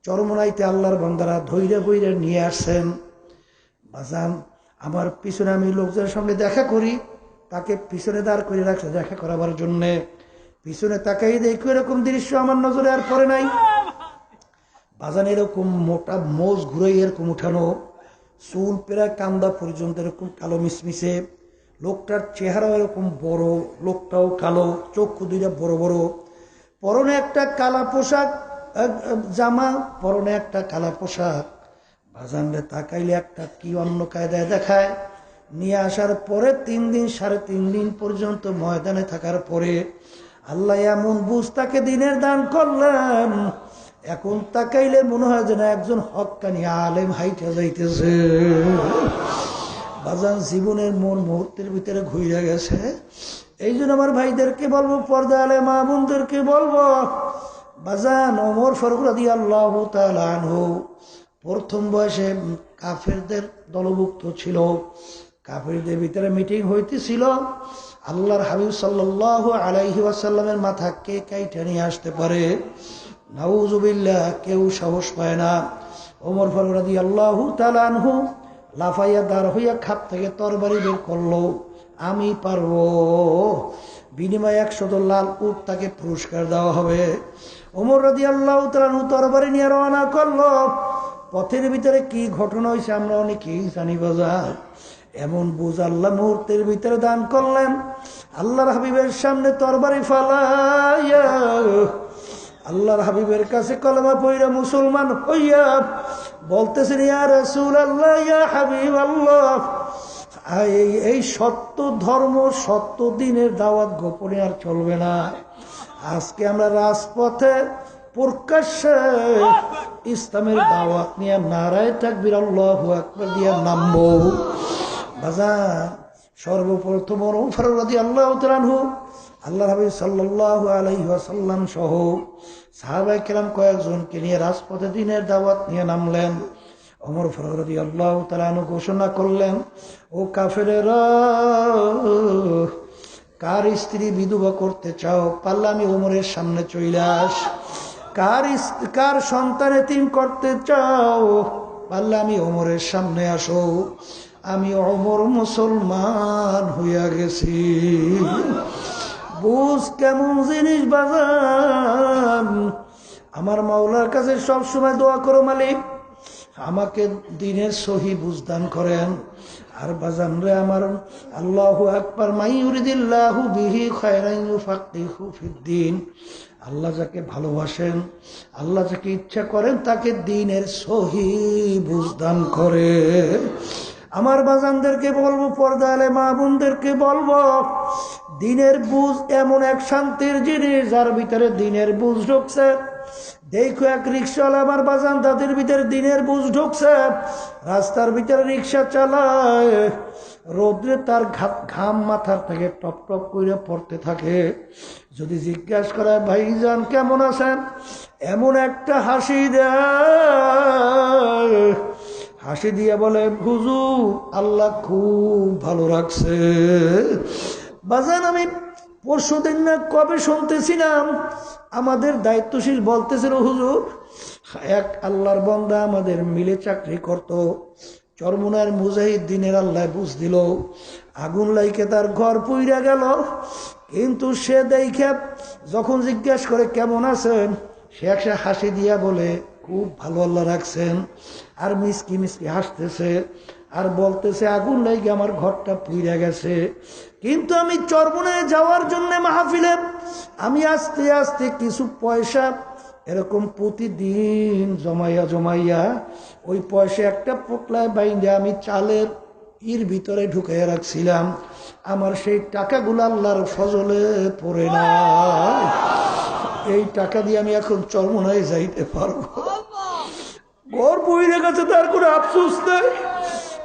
চরমনাইতে আল্লাহর বান্দারা ধৈর্য বইরে নিয়ে আসছেন। বাজান আমার পিছনে আমি লোকজনের সঙ্গে দেখা করি, তাকে পিছনে দাঁড় করে রাখছে দেখা করাবার জন্যে। পিছনে তাকাই দেখি এরকম দৃশ্য আমার নজরে আর পড়ে নাই। বাজান এরকম মোটা মোজ ঘুরাই এরকম উঠানো, চুল প্রায় কান্দা পর্যন্ত এরকম কালো মিশমিশে, লোকটার চেহারা এরকম বড়, লোকটাও কালো, চক্ষু দুইটা বড় বড়, পরনে একটা কালা পোশাক, জামা পরনে একটা কালা পোশাক। বাজানরে তাকাইলে একটা কি অন্য কায়দায় দেখায়। নিয়ে আসার পরে 3 দিন 3.5 দিন পর্যন্ত ময়দানে থাকার পরে আল্লাহ এমন বুঝ তাকে দিনের দান করলেন, এখন তাকাইলে মনে হয় যেন একজন হক্কানি আলেম হাইটা যাইতেছে। বাজান জীবনের মন মুহূর্তের ভিতরে ঘুরে গেছে। এই জন্য আমার ভাইদেরকে বলবো, পর্দা আলে মা বোনদেরকে বলবো, বাজান ওমর ফারুক রাদিয়াল্লাহু তাআলা আনহু প্রথম বয়সে কাফেরদের দলভুক্ত ছিল। কাফেরদের ভিতরে মিটিং হইতেছিল, আল্লাহর হাবিব সাল্লাল্লাহু আলাইহি ওয়াসাল্লামের মাথা কে কাইটা নিয়ে আসতে পারে, নাউযুবিল্লাহ, কেউ সাহস পায় না। ওমর ফারুক রাদিয়াল্লাহু তাআলা আনহু লাফাইয়া দাঁড় হইয়া খাপ থেকে তরবারি বের করলো, আমি পারবো, বিনিময়ে 100 লাল উট তাকে পুরস্কার দেওয়া হবে। ওমর রাদিয়াল্লাহু তাআলা আনহু তরবারি নিয়ে রওনা করলো। পথের ভিতরে কি ঘটনা হয়েছে আমরা অনেকেই জানি বাজার। এমন বুঝ আল্লাহ মুহূর্তের ভিতরে দান করলেন। আল্লাহর হাবিবের সামনে তরবারি ফালাইয়া আল্লাহর হাবিবের কাছে কলেমা পড়া মুসলমান হইয়া বলতেছেন, ইয়া রাসূলুল্লাহ, ইয়া হাবিবাল্লাহ, এই সত্য ধর্ম, সত্য দিনের দাওয়াত গোপনে আর চলবে না। আজকে আমরা রাজপথে প্রকাশ্যে ইসলামের দাওয়াত নিয়ে নারায়ে তাকবীর আল্লাহু আকবার দিয়ে নামবো। বাজান সর্বপ্রথম ওমর ফারুক রাদিয়াল্লাহু তাআলা আনহু আল্লাহর হাবিব সাল্লাল্লাহু আলাইহি ওয়াসাল্লাম সহ সাহাবায়ে কেরাম কয়েকজনকে নিয়ে রাজপথে দ্বীনের দাওয়াত নিয়ে নামলেন। ওমর ফারুক রাদিয়াল্লাহু তাআলা আনহু ঘোষণা করলেন, ও কাফেরেরা, কার স্ত্রী বিধবা করতে চাও, পারলে আমি ওমরের সামনে চলে আস। কার সন্তান এতিম করতে চাও, পারলে আমি ওমরের সামনে আসো। আমি ওমর মুসলমান হইয়া গেছি। বুঝ কেমন জিনিস বাজান। আমার মাওলার কাছে সবসময় দোয়া করো, মালিক আমাকে দিনের সহি বুঝদান করেন। আর বাজান রে আমার, আল্লাহু আকবার, মাই ইউরিদিল্লাহু বিহি খায়রান ইউফাক্কিহু ফিদ্দিন। আল্লাহ যাকে ভালোবাসেন, আল্লাহ যাকে ইচ্ছা করেন, তাকে দিনের সহি বুঝদান করে। আমার বাজানদেরকে বলবো, পর্দালে মা বোনদেরকে বলবো, দিনের বুঝ এমন এক শান্তির জিনিস, যার ভিতরে দিনের বুঝ ঢুকছে। দেখো এক রিক্সাওয়ালা আমার বাজান, তাদের ভিতরে দিনের বুঝ ঢুকছে। রাস্তার ভিতরে রিক্সা চালায়, রোদ্রে তার ঘাম মাথার থেকে টপ টপ করে পড়তে থাকে। যদি জিজ্ঞাসা করে ভাইজান কেমন আছেন, এমন একটা হাসি দেয়, হাসি দিয়ে বলে হুজুর আল্লাহ খুব ভালো রাখছে। বাজান আমি পরশুদিন না কবে শুনতেছিলাম, আমাদের দায়িত্বশীল বলতেছিল, হুজুর এক আল্লাহর বান্দা আমাদের মিলে চাকরি করত, চরমুনার মুজাহিদ দিনের আল্লাহ বুঝ দিল, আগুন লাইকে তার ঘর পুইরা গেল। কিন্তু সে দেখে যখন জিজ্ঞাসা করে কেমন আছেন, সে একটা হাসি দিয়া বলে খুব ভালো আল্লাহ রাখছেন। আর মিসকি মিসকি হাসতেছে আর বলতেছে আগুন লাইকে আমার ঘরটা পুইরা গেছে। কিন্তু আমি চরমুনায় যাওয়ার জন্য মাহফিলে আমি আস্তে আস্তে কিছু পয়সা এরকম প্রতিদিন জমাইয়া জমাইয়া ওই পয়সা একটা পোটলায় বাইন্দে আমি চালের ভিতরে ঢুকাইয়া রাখছিলাম। আমার সেই টাকাগুলো আল্লাহর ফজলে পড়ে না, এই টাকা দিয়ে আমি এখন চরমুনায় যাইতে পারবো। ঘর পুইরে গেছে তার কোনো আফসোস নাই,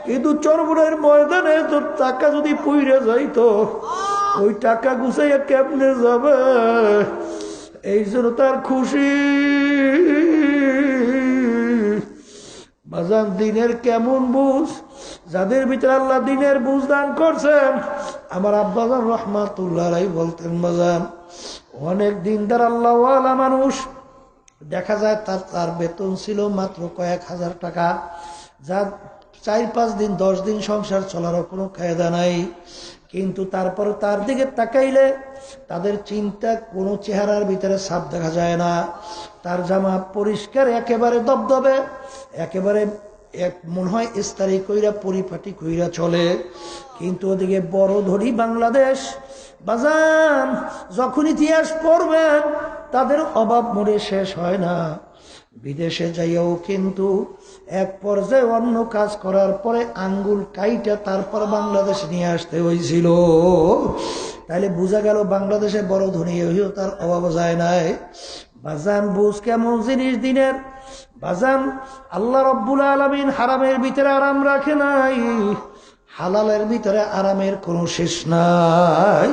কিন্তু চরমুনার ময়দানে তোর টাকা যদি পুইরে যাইতো, ওই টাকা গুছাইয়া কেমনে যাবে, এই জন্য তার খুশি। বাজান দিনের কেমন বুঝ, যাদের ভিতরে আল্লাহ দিনের বুঝ দান করছেন। আমার আব্বাজান রহমাতুল্লাহ আলাইহি বলতেন, বাজান অনেক দিনদার আল্লাহওয়ালা মানুষ দেখা যায় তার বেতন ছিল মাত্র কয়েক হাজার টাকা, যা 4-5 দিন 10 দিন সংসার চলারও কোনো কায়দা নাই। কিন্তু তারপর তার দিকে তাকাইলে তাদের চিন্তা কোনো চেহারার ভিতরে ছাপ দেখা যায় না। তার জামা পরিষ্কার একেবারে দবদবে, একেবারে মনে হয় ইস্তারি কইরা পরিপাটি কইরা চলে। কিন্তু ওদিকে বড় ধনী বাংলাদেশ, বাজান যখন ইতিহাস পড়বেন তাদের অভাব মরে শেষ হয় না। বিদেশে যাইয়াও কিন্তু এক পর্যায়ে অন্য কাজ করার পরে আঙ্গুল কাইটা তারপর বাংলাদেশ নিয়ে আসতে হয়েছিল। তাইলে বোঝা গেল বাংলাদেশে বড় ধনী হইও তার অভাব যায় নাই। বাজান বুঝ কেমন জিনিস দিনের। বাজান আল্লাহ রব্বুল আলামিন হারামের ভিতরে আরাম রাখে নাই, হালালের ভিতরে আরামের কোনো শেষ নাই।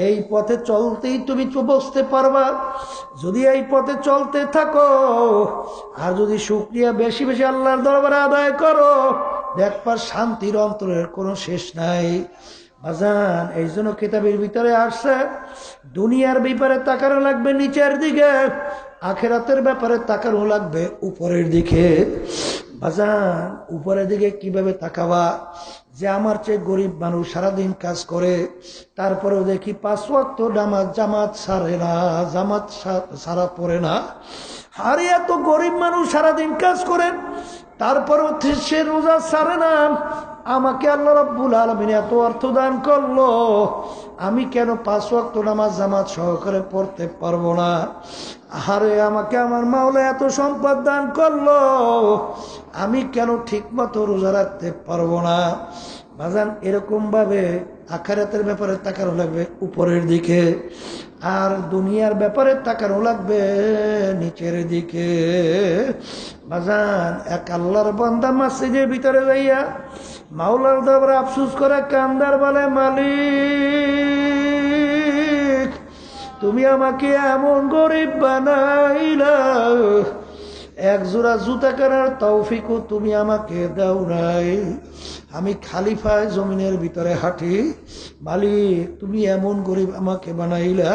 এই পথে চলতেই তুমি বুঝতে পারবা। যদি এই পথে চলতে থাকো আর যদি শুকরিয়া বেশি বেশি আল্লাহর দরবারে আদায় করো, দেখবার শান্তির অন্তরের কোনো শেষ নাই। বাজান এই জন্য কিতাবের ভিতরে আসছে, দুনিয়ার ব্যাপারে তাকানো লাগবে নিচের দিকে, আখেরাতের ব্যাপারে তাকানো লাগবে উপরের দিকে। বাজান উপরের দিকে কিভাবে তাকাবা? যে আমার চেয়ে গরিব মানুষ সারাদিন কাজ করে, তারপরেও দেখি 5 ওয়াক্ত জামাত সারে না, জামাত সারা পড়ে না। আর এত গরিব মানুষ সারাদিন কাজ করেন, তারপরেও সে রোজা সারে না। আমাকে আল্লাহ রাব্বুল আলামিন এত অর্থ দান করলো, আমি কেন 5 ওয়াক্ত নামাজ জামাত সহকারে পড়তে পারবো না? আরে আমাকে আমার মাওলা এত সম্পদ দান করলো, আমি কেন ঠিক মতো রোজা রাখতে পারবো না? বাজান এরকম ভাবে আখিরাতের ব্যাপারে তাকানো লাগবে উপরের দিকে, আর দুনিয়ার ব্যাপারে তাকানো লাগবে নিচের দিকে। বাজান এক আল্লাহর বান্দা মসজিদের ভিতরে যাইয়া মাওলার দরবারে আফসোস করে কান্দার বলে, মালিক তুমি আমাকে এমন গরিব বানাইলা, এক জোড়া জুতা কেনার তৌফিকও তুমি আমাকে দাও নাই। আমি খালিফায় জমিনের ভিতরে হাঁটি, মালিক তুমি এমন গরিব আমাকে বানাইলা।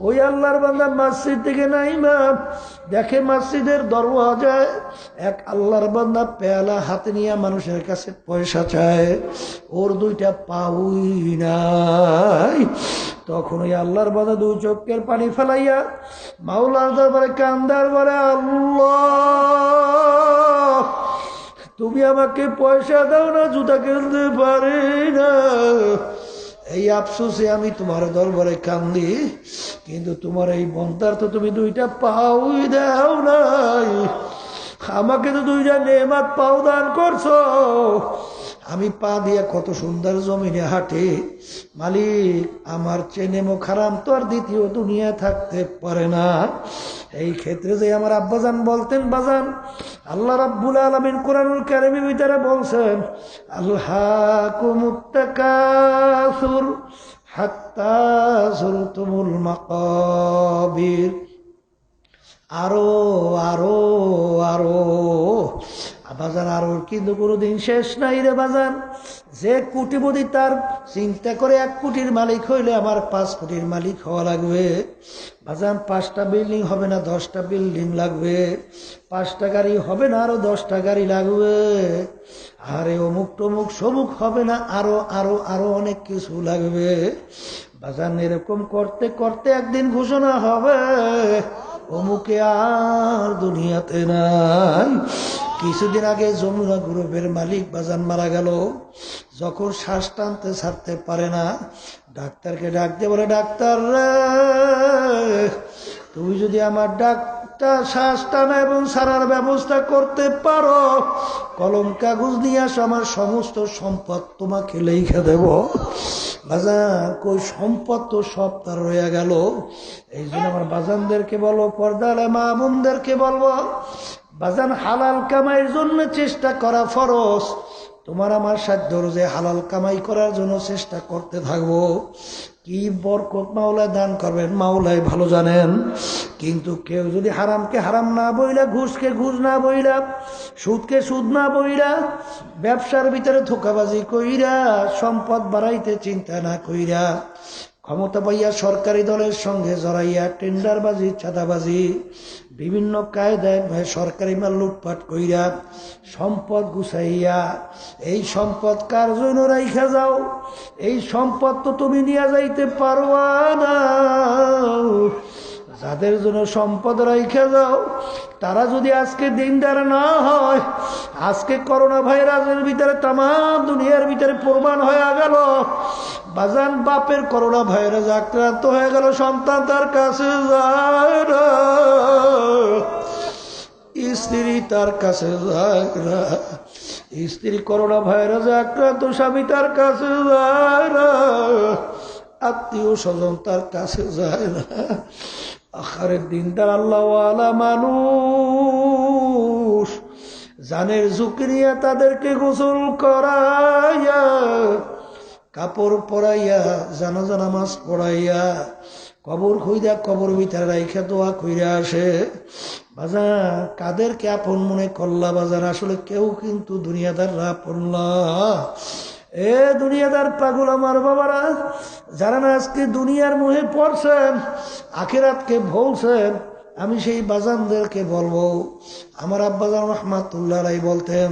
ওই আল্লাহর বান্দা মসজিদ থেকে নাইমা দেখে মসজিদের দরওয়াজায় এক আল্লাহর বান্দা পেয়ালা হাতে নিয়ে মানুষের কাছে পয়সা চায়, ওর দুইটা পাউই নাই। তখন ওই আল্লাহর বান্দা দুই চোখের পানি ফেলাইয়া মাওলার দরবারে কান্দার বলে, আল্লাহ তুমি আমাকে পয়সা দাও না, জুতা কিনতে পারি না। এই আফসোসে আমি তোমার দরবারে কান্দি, কিন্তু তোমার এই বন্দার তো তুমি দুইটা পাউই দাও নাই। আমাকে তো দুইটা নেমাত পাও দান করছো। আমি পা দিয়ে কত সুন্দর জমিনে হাঁটি, মালিক আমার চেনেমো খারাম তো আর দ্বিতীয় দুনিয়া থাকতে পারে না। এই ক্ষেত্রে যে আমার আব্বাজান বলতেন, বাজান আল্লাহ রাব্বুল আলামিন কোরআনুল কারীমের ভিতরে বলছেন, আলহাকুমুত তাকাসুর হাত্তা যুরতুমুল মাকাবির। আরো আরো আরো বাজান, আরো কিন্তু কোনোদিন শেষ নাই রে বাজান। যে কোটিপতি তার চিন্তা করে 1 কোটির মালিক হইলে আমার 5 কোটির মালিক হওয়া লাগবে। বাজান 5টা বিল্ডিং হবে না 10টা বিল্ডিং লাগবে, 5টা গাড়ি হবে না আরো 10টা গাড়ি লাগবে, আরে অমুক টমুক সমুক হবে না আরো আরো আরো অনেক কিছু লাগবে। বাজান এরকম করতে করতে একদিন ঘোষণা হবে, অমুকে আর দুনিয়াতে নাই। কিছুদিন আগে যমুনা গ্রুপের মালিক বাজান মারা গেল। যখন শ্বাস টানতে ছাড়তে পারে না, ডাক্তারকে ডাক দিয়ে বলে, ডাক্তার রে তুমি যদি আমার শ্বাস টানা এবং সারার ব্যবস্থা করতে পারো, কলম কাগজ নিয়ে আসো, আমার সমস্ত সম্পদ তোমাকে লেখা দেব। বাজান কই সম্পদ তো সব তার রয়ে গেল। এই জন্য আমার বাজানদেরকে বলবো, পর্দালে মা বোনদেরকে বলবো, বাজান হালাল কামাইয়ের জন্য চেষ্টা করা ফরজ। তোমার আমার সাধ্য যে হালাল কামাই করার জন্য চেষ্টা করতে থাকবো। কি বরকত মাওলা দান করবেন মাওলাই ভালো জানেন। কিন্তু কেউ যদি হারামকে হারাম না বইলা, ঘুষকে ঘুষ না বইলা, সুদকে সুদ না বইলা, ব্যবসার ভিতরে ধোঁকাবাজি কইরা, সম্পদ বাড়াইতে চিন্তা না কইরা, ক্ষমতা পাইয়া সরকারি দলের সঙ্গে জড়াইয়া টেন্ডারবাজি, চাঁদাবাজি, বিভিন্ন কায়দায় সরকারি মাল লুটপাট কইরা সম্পদ গুছাইয়া, এই সম্পদ কার জন্য রাইখা যাও? এই সম্পদ তো তুমি নিয়ে যাইতে পারবা না। যাদের জন্য সম্পদ রাইখা যাও, তারা যদি আজকে দিনদার না হয়, আজকে করোনা ভাইরাসের ভিতরে তাম দুনিয়ার ভিতরে প্রমাণ হয়ে গেল। বাজান বাপের করোনা ভাইরাস আক্রান্ত হয়ে গেল, সন্তান তার কাছে যায় না, স্ত্রী তার কাছে যায় না। স্ত্রী করোনা ভাইরাসে আক্রান্ত, স্বামী তার কাছে যায় না, আত্মীয় স্বজন তার কাছে যায় না। আখারের দিনদার আল্লাহওয়ালা মানুষ জানের ঝুঁকি নিয়ে তাদেরকে গোসল করাইয়া, কাপড় পরাইয়া, জানাজা নামাজ পড়াইয়া, কবর খুঁজা কবর ভিতরে রাইখা দোয়া কইরা আসে। বাজার কাদেরকে আপন মনে করলা? বাজার আসলে কেউ কিন্তু দুনিয়াদাররা আপন না। এ দুনিয়াদার পাগল আমার বাবারা, যারা না আজকে দুনিয়ার মুহে পড়ছেন, আখিরাতকে ভুলছেন, আমি সেই বাজানদেরকে বলবো, আমার আব্বাজান রহমাতুল্লাহ আলাইহি বলতেন,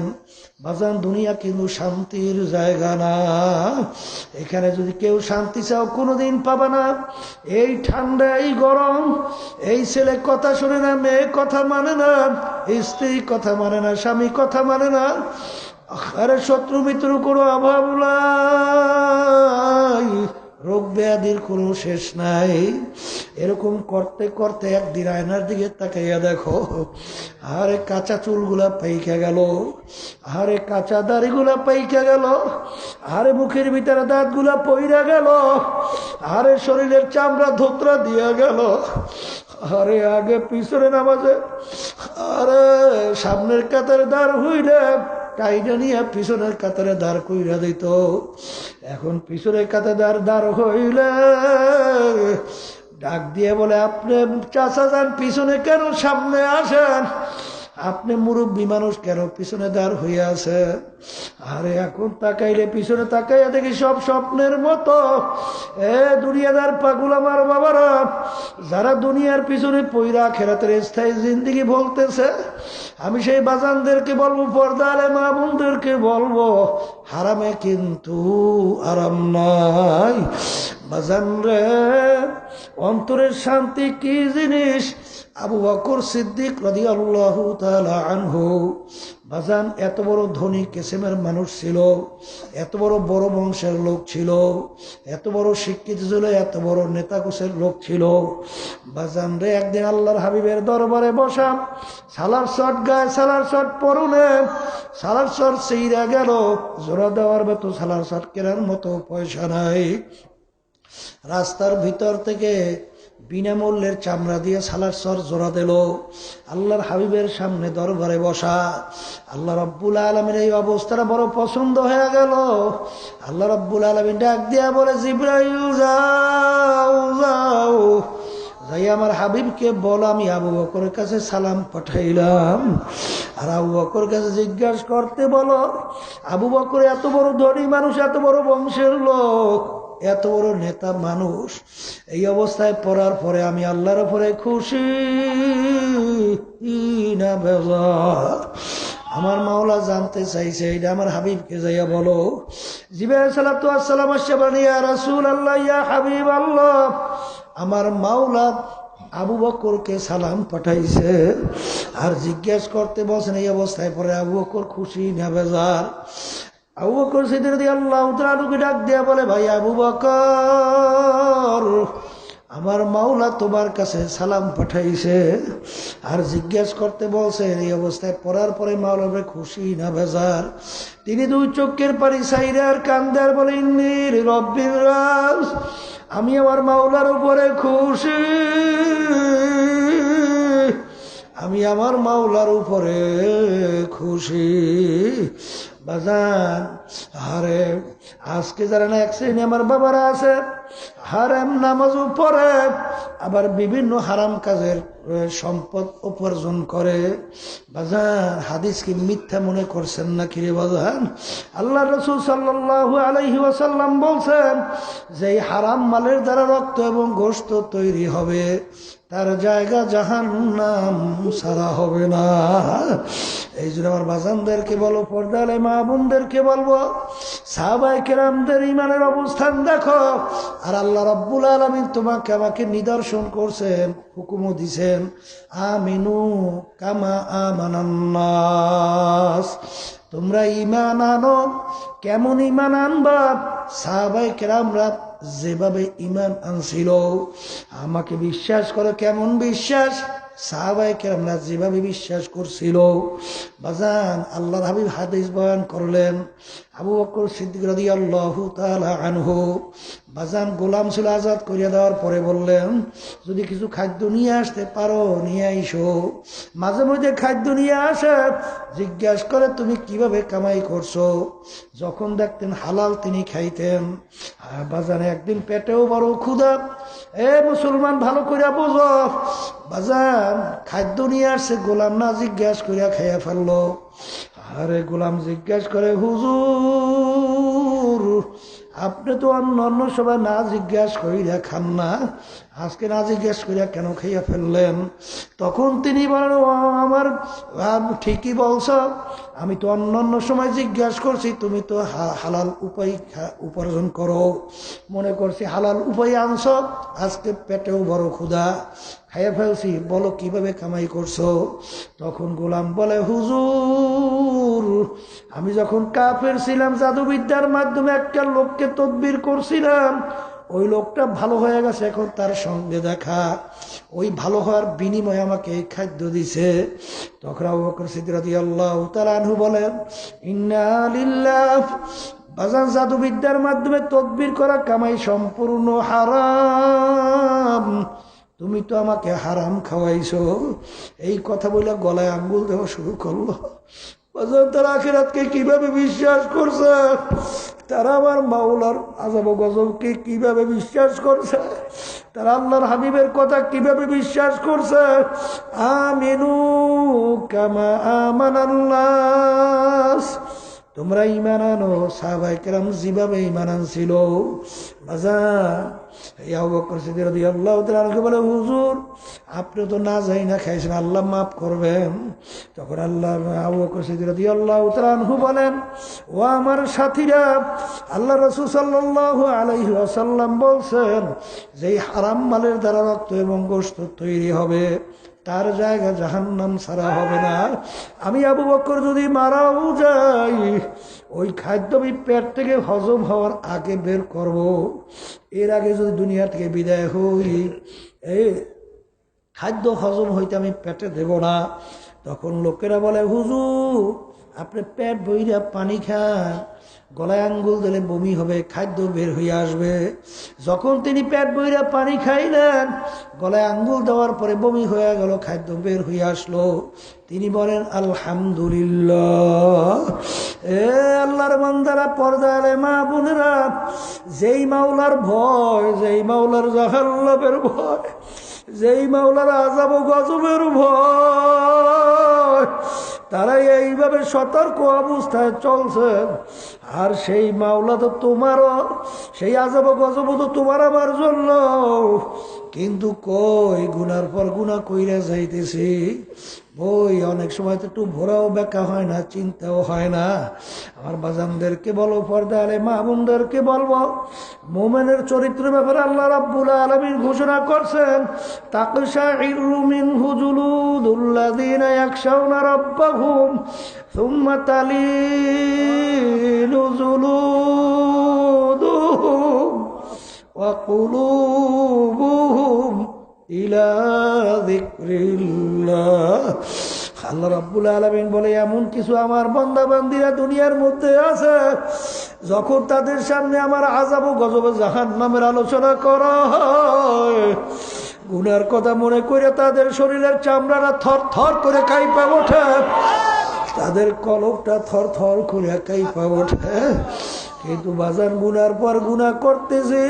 বাজান দুনিয়া কিন্তু শান্তির জায়গা না। এখানে যদি কেউ শান্তি চাও কোনোদিন পাবা না। এই ঠান্ডা, এই গরম, এই ছেলে কথা শুনে না, মেয়ে কথা মানে না, স্ত্রী কথা মানে না, স্বামী কথা মানে না, আরে শত্রু মিত্রর কোনো অভাব নাই, রোগ ব্যাধির কোনো শেষ নাই। এরকম করতে করতে একদিন আয়নার দিকে তাকাইয়া দেখো, আরে কাঁচা চুলগুলা পাইকা গেল, আরে কাঁচা দাড়িগুলা পাইকা গেল, আরে মুখের ভিতরে দাঁতগুলা পইরা গেল, আরে শরীরের চামড়া ধোতরা দিয়া গেল, আরে আগে পিছনে নামাজে, আরে সামনের কাতারে দাঁড় হইলে টাইটা নিয়ে পিছনের কাতারে দাঁড় কইরা দিত। এখন পিছনের কাতারে দাঁড় হইলে ডাক দিয়ে বলে, আপনি চাচা যান পিছনে, কেন সামনে আসেন? আপনি মুরব্বী মানুষ কেন পিছনে দাঁড় হয়ে আছে? আরে এখন তাকাইলে পিছনে তাকাইয়া দেখি সব স্বপ্নের মতো। দুনিয়াদার পাগল আমার বাবারা, যারা দুনিয়ার পিছনে পয়রা খেরাতের স্থায়ী জিন্দিগি বলতেছে, আমি সেই বাজানদেরকে বলবো, পর্দা আলে মা বোনদেরকে বলবো, হারামে কিন্তু আরাম নাই। বাজান রে, অন্তরের শান্তি কি জিনিস? আবু বকর সিদ্দিক রাদিয়াল্লাহু তাআলা আনহু বাজান এত বড় ধনী কিসিমের মানুষ ছিল, এত বড় বড় বংশের লোক ছিল, এত বড় শিক্ষিত ছিল, এত বড় নেতা গোছের লোক ছিল। বাজান রে, একদিন আল্লাহর হাবিবের দরবারে বসা, সালার শট গায়ে, সালার শট পরনে, সালার শট সেইরা গেল, জোড়া দেওয়ার মতো সালার শট কেনার মতো পয়সা নাই। রাস্তার ভিতর থেকে বিনামূল্যের চামড়া দিয়ে সালার সর জোড়া দিল। আল্লাহর হাবিবের সামনে দরবারে বসা। আল্লাহ রাব্বুল আলামিনের এই অবস্থাটা বড় পছন্দ হয়ে গেল। আল্লাহ রাব্বুল আলামিন ডাক দিয়া বলে, জিবরাইল যাও যাও, যাই আমার হাবিবকে বল আমি আবু বকরের কাছে সালাম পাঠাইলাম। আর আবু বকরের কাছে জিজ্ঞাসা করতে বলো, আবু বকর এত বড় ধনী মানুষ, এত বড় বংশের লোক, এত বড় নেতা মানুষ, এই অবস্থায় পড়ার পরে আমি আল্লাহর উপরে খুশি না বেজার? আমার মাওলা জানতে চাইছে, এটা আমার হাবিবকে যাইয়া বলো। জিবরাইল সালাতু ওয়াস সালাম আসছে বলেন, ইয়া রাসূলুল্লাহ, ইয়া হাবিব আল্লাহ, আমার মাওলা আবু বকরকে সালাম পাঠাইছে আর জিজ্ঞাসা করতে বলছেন এই অবস্থায় পরে আবু বকর খুশি না বেজার? আবু বকর সিদ্দিক রাদিয়াল্লাহু তাআলা ডাক দিয়া বলে, ভাই আবু বকর, আমার মাওলা তোমার কাছে সালাম পাঠাইছে আর জিজ্ঞাসা করতে বলছে, এই অবস্থায় পড়ার পরে মাওলাকে খুশি না বেজার? তিনি দুই চোখের পানি ছাইরে আর কান্দে আর বলে, ইন্নী লিরাব্বির রাস, আমি আমার মাওলার উপরে খুশি, আমি আমার মাওলার উপরে খুশি। বাজান, আরে আজকে যারা না এক শ্রেণী আমার বাবারা আছে, হারাম নামাজও পড়ে, আবার বিভিন্ন হারাম কাজের সম্পদ উপার্জন করে। বাজান, হাদিস কি মিথ্যা মনে করছেন না কি রে বাজান? আল্লাহ রাসূল সাল্লাল্লাহু আলাইহি ওয়াসাল্লাম বলছেন যে হারাম মালের দ্বারা রক্ত এবং গোশত তৈরি হবে, তার জায়গা জাহান্নাম ছাড়া হবে না। এই জন্য আমার বাজানদেরকে বলো, পর্দালে মা বোনদেরকে বলবো, সাহাবায়ে কেরামদের ইমানের অবস্থান দেখো। আর আল্লাহ রাব্বুল আলামিন তোমাকে আমাকে নিদর্শন করছেন, হুকুমও দিছেন, আমিনু কামা আমানান নাস, তোমরা ঈমান আনো। কেমন ঈমান আনবা? সাহাবায়ে কেরামরা যেভাবে ঈমান আনছিল, আমাকে বিশ্বাস করো। কেমন বিশ্বাস? সাহাবায়ে কেরামরা যেভাবে বিশ্বাস করছিল। বাজান, আল্লাহর হাবিব হাদিস বয়ান করলেন, আবু বকর সিদ্দিক রাদিয়াল্লাহু তাআলা আনহু বাজান গোলাম ছিল, আজাদ করিয়া দেওয়ার পরে বললেন, যদি কিছু খাদ্য নিয়ে আসতে পারো নিয়ে আইসো। মাঝে মধ্যে খাদ্য নিয়ে আসে, জিজ্ঞাসা করে তুমি কিভাবে কামাই করছো। যখন দেখতেন হালাল তিনি খাইতেন। বাজান, একদিন পেটেও বড় ক্ষুধা। মুসলমান ভালো করিয়া বোঝো, বাজান খাদ্য নিয়ে আসছে, গোলাম না জিজ্ঞাসা করিয়া খাইয়া ফেললো। আরে গোলাম জিজ্ঞাসা করে, হুজুর আপনি তো অন্য সবাই না জিজ্ঞাসা করিয়া খান না, আজকে না জিজ্ঞাসা করিয়া কেন খাইয়া ফেললেন? তখন তিনি বলেন, আমার ঠিকই বলছ, আমি তো অন্য সময় জিজ্ঞাসা করছি, তুমি তো হালাল উপায় উপার্জন করো, মনে করছি হালাল উপায় আনছ, আজকে পেটেও বড় ক্ষুধা, খাইয়া ফেলছি, বলো কিভাবে কামাই করছো। তখন গোলাম বলে, হুজুর আমি যখন কাফের ছিলাম, জাদুবিদ্যার মাধ্যমে একটা লোককে তদবির করছিলাম, ওই লোকটা ভালো হয়ে গেছে, এখন তার সঙ্গে দেখা, ওই ভালো হওয়ার বিনিময়ে আমাকে এই খাদ্য দিছে। তখন আবু বকর সিদ্দিক রাদিয়াল্লাহু তাআলা আনহু বলেন, ইন্না লিল্লাহ, বাজান জাদুবিদ্যার মাধ্যমে তদবির করা কামাই সম্পূর্ণ হারাম, তুমি তো আমাকে হারাম খাওয়াইছো। এই কথা বলে গলায় আঙ্গুল দেওয়া শুরু করলো। বাজান, তারা আখিরাতকে কিভাবে বিশ্বাস করছে, তারা আমার মাওলার আযাব গজবকে কিভাবে বিশ্বাস করছে, তারা আল্লাহর হাবিবের কথা কিভাবে বিশ্বাস করছে? আমিনু কামা আমানান নাস, তোমরা ঈমান আনো সাহাবায়ে কেরাম যেভাবে ঈমান আনছিল। আবু বকর সিদ্দিক রাদিয়াল্লাহু তাআলা আনহু বলে, হুজুর আপনি তো না যাই না খাইছেন, আল্লাহ মাফ করবেন। তখন আবু বকর সিদ্দিক রাদিয়াল্লাহু তাআলা আনহু বলেন, ও আমার সাথীরা, আল্লাহ রাসূল সাল্লাল্লাহু আলাইহি ওয়াসাল্লাম বলছেন, যেই হারাম মালের দ্বারা রক্ত এবং গোশত তৈরি হবে তার জায়গা জাহান্নাম ছাড়া হবে না। আমি আবু বকর যদি মারাও যাই, ওই খাদ্য আমি পেট থেকে হজম হওয়ার আগে বের করব। এর আগে যদি দুনিয়া থেকে বিদায় হই, এই খাদ্য হজম হইতে আমি পেটে দেব না। তখন লোকেরা বলে, হুজুর আপনি পেট বইরা পানি খান, গলায় আঙ্গুল দিলে বমি হবে, খাদ্য বের হয়ে আসবে। যখন তিনি পেট বইরা পানি খাইলেন, গলায় আঙ্গুল দেওয়ার পরে বমি হয়ে গেল, খাদ্য বের হয়ে আসলো। তিনি বলেন, আলহামদুলিল্লাহ। এ আল্লাহর বান্দারা, পর্দারে মা বোনেরা, যেই মাওলার ভয়, যেই মাওলার জাহান্নামের ভয়, যেই মাওলার আযাব ও গজবের ভয়, তারা এইভাবে সতর্ক অবস্থায় চলছে। আর সেই মাওলা তো তোমারও, সেই আযাব গজব তো তোমার আমার জন্য। কিন্তু কই গুনার পর গুনাহ কইরা যাইতেছি। বই অনেক সময় তো একটু ভোরাও বেকা হয় না, চিন্তাও হয় না। আমার বাজানদেরকে বলো, পর্দা আলে মা বোনদেরকে বলবো, মুমিনের চরিত্রের ব্যাপারে আল্লাহ রাব্বুল আলামিন ঘোষণা করছেন, তাকশাইরু মিনহু জুলুদুল্লাযীনা ইয়াখশাউনা রাব্বাহুম সুম্মা তালিনু জুলুদুহুম ওয়া কুলুবুহুম ইলা যিকরিল্লাহ। আল্লাহ রাব্বুল আলামিন বলে, এমন কিছু আমার বান্দা বান্দীরা দুনিয়ার মধ্যে আছে, যখন তাদের সামনে আমার আযাব ও গজব জাহান্নামের আলোচনা করা হয়, গুনার কথা মনে করে তাদের শরীরের চামড়াটা থর থর করে কাঁপা ওঠে, তাদের কলবটা থর থর করে কাঁপা ওঠে। কিন্তু বাজার গুনার পর গুনাহ করতেছে,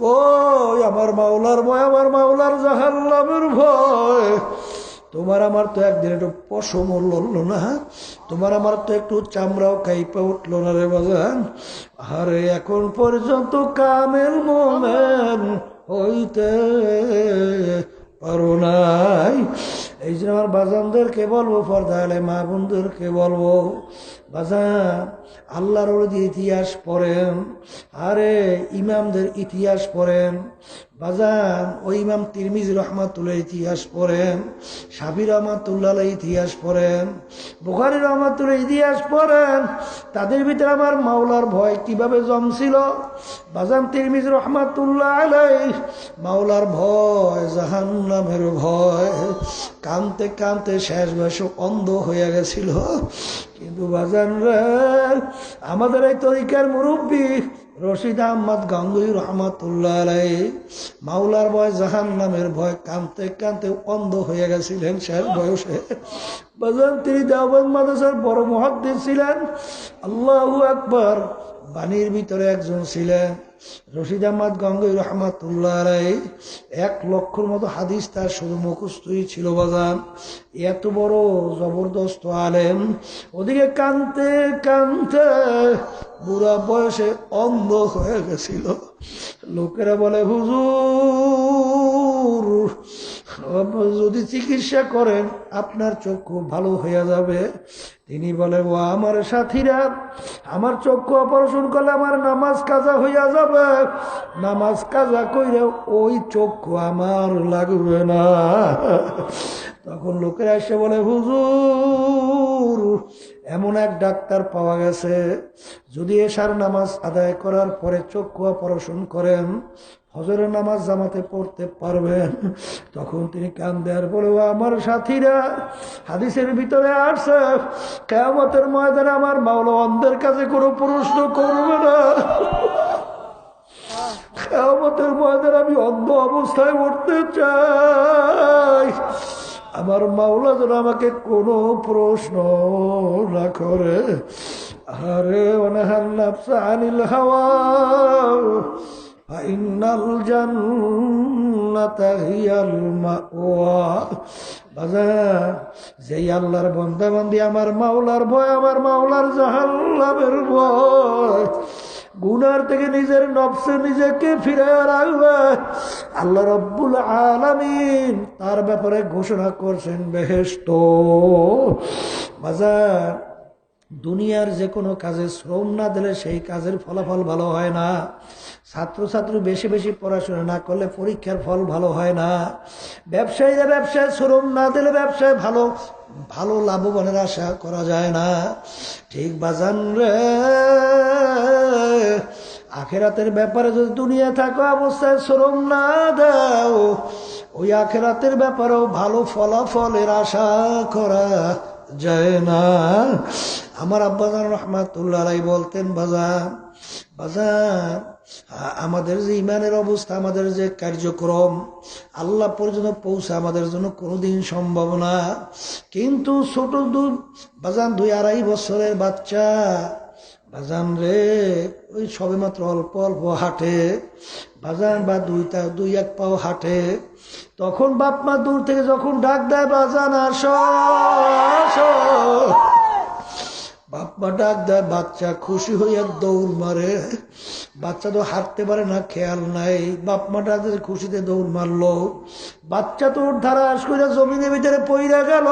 কই আমার মাওলার ভয়, আমার মাওলার জাহান্নামের ভয়। তোমার আমার তো একদিন একটু পশমও লড়লো না, তোমার আমার তো একটু চামড়াও কাইপা উঠলো না রে বাজান। আরে এখন পর্যন্ত কামেল মোমেন হইতে পারো নাই। এই যে আমার বাজানদেরকে বলবো, পর্দা আলে মা বোনদেরকে বলবো, বাজান আল্লাহর ওলি ইতিহাস পড়েন, আরে ইমামদের ইতিহাস পড়েন। বাজান ওই ইমাম তিরমিজি রহমাতুল্লাহ ইতিহাস পড়েন, শাফি রহমাতুল্লাহ ইতিহাস পড়েন, বুখারী রহমাতুল্লাহ ইতিহাস পড়েন। তাদের ভিতরে আমার মাওলার ভয় কিভাবে জমছিল। বাজান তিরমিজি রহমাতুল্লাহ আলাইহি মাওলার ভয়, জাহান্নামের ভয়, কানতে কানতে শেষ বয়সে অন্ধ হয়ে গেছিল। কিন্তু বাজান রে, আমাদের এই তরিকার মুরব্বী রশিদ আহমদ গাঙ্গুহি রহমাতুল্লাহ আলাইহি মাওলার ভয়, জাহান্নামের ভয়, কানতে কানতে অন্ধ হয়ে গেছিলেন শেষ বয়সে। বাজান তিনি দেওবন্দ মাদ্রাসার বড় মুহাদ্দিস ছিলেন। আল্লাহু আকবার। বাণীর ভিতরে একজন ছিলেন রশিদ আহমদ গাঙ্গুহি রহমাতুল্লাহ আলাইহি। 1 লক্ষর মতো হাদিস তার শুধু মুখস্থই ছিল বাজান। এত বড় জবরদস্ত আলেম, ওদিকে কানতে কানতে বুড়া বয়সে অন্ধ হয়ে গেছিল। লোকেরা বলে, হুজুর যদি চিকিৎসা করেন আপনার চক্ষু ভালো হয়ে যাবে। তিনি বলে, ও আমার সাথীরা, আমার চক্ষু অপারেশন করলে আমার নামাজ কাজা হইয়া যাবে, নামাজ কাজা কইরে ওই চক্ষু আমার লাগবে না। তখন লোকেরা এসে বলে, হুজুর এমন এক ডাক্তার পাওয়া গেছে, যদি এশার নামাজ আদায় করার পরে চক্ষু অপারেশন করেন ফজরের নামাজ জামাতে পড়তে পারবেন। তখন তিনি কান্দে আর বলে, আমার সাথীরা, হাদিসের ভিতরে আসছে কিয়ামতের ময়দানে আমার মাওলা অন্ধের কাছে কোনো প্রশ্ন করবে না। কিয়ামতের ময়দানে আমি অন্ধ অবস্থায় উঠতে চাই, আমার মাওলা যেন আমাকে কোনো প্রশ্ন না করে। আরে ওয়ানাহান নাফসা আনিল হাওয়া ফাইনাল জান্নাতা হিয়াল মাওয়া। বাজার যেই আল্লাহর বান্দা বান্দি আমার মাওলার ভয়, আমার মাওলার জাহান্নামের ভয়, গুনার থেকে নিজের নফসে নিজেকে ফিরে রাখবে, আল্লাহ রব্বুল আলামিন তার ব্যাপারে ঘোষণা করছেন বেহেশত। বাজার দুনিয়ার যে কোনো কাজে শ্রম না দিলে সেই কাজের ফলাফল ভালো হয় না। ছাত্রছাত্রী বেশি বেশি পড়াশোনা না করলে পরীক্ষার ফল ভালো হয় না। ব্যবসায়ীরা ব্যবসায় শ্রম না দিলে ব্যবসায় ভালো ভালো লাভবানের আশা করা যায় না। ঠিক বাজান রে, আখেরাতের ব্যাপারে যদি দুনিয়া থাকা অবস্থায় শ্রম না দাও, ওই আখেরাতের ব্যাপারেও ভালো ফলাফলের আশা করা যায় না। আমার আব্বাজান রহমাতুল্লাহ আলাইহি বলতেন, বাজার আমাদের যে ইমানের অবস্থা, আমাদের যে কার্যক্রম আল্লাহ পর্যন্ত পৌঁছা আমাদের জন্য কোনোদিন সম্ভব না। কিন্তু ছোট বাজান 2-2.5 বছরের বাচ্চা বাজান রে, ওই সবে মাত্র অল্প অল্প হাঁটে বাজান, বা 2-1 পাও হাঁটে, তখন বাপ মা দূর থেকে যখন ডাক দেয়, বাজান আসো আসো, বাপ মা ডাক দেয়, বাচ্চা খুশি হইয়া দৌড় মারে। বাচ্চা তো হাঁটতে পারে না, খেয়াল নাই, বাপ মা ডাক দিয়ে খুশিতে দৌড় মারলো। বাচ্চা তো ধারাস করে জমিনের ভিতরে পইরা গেল,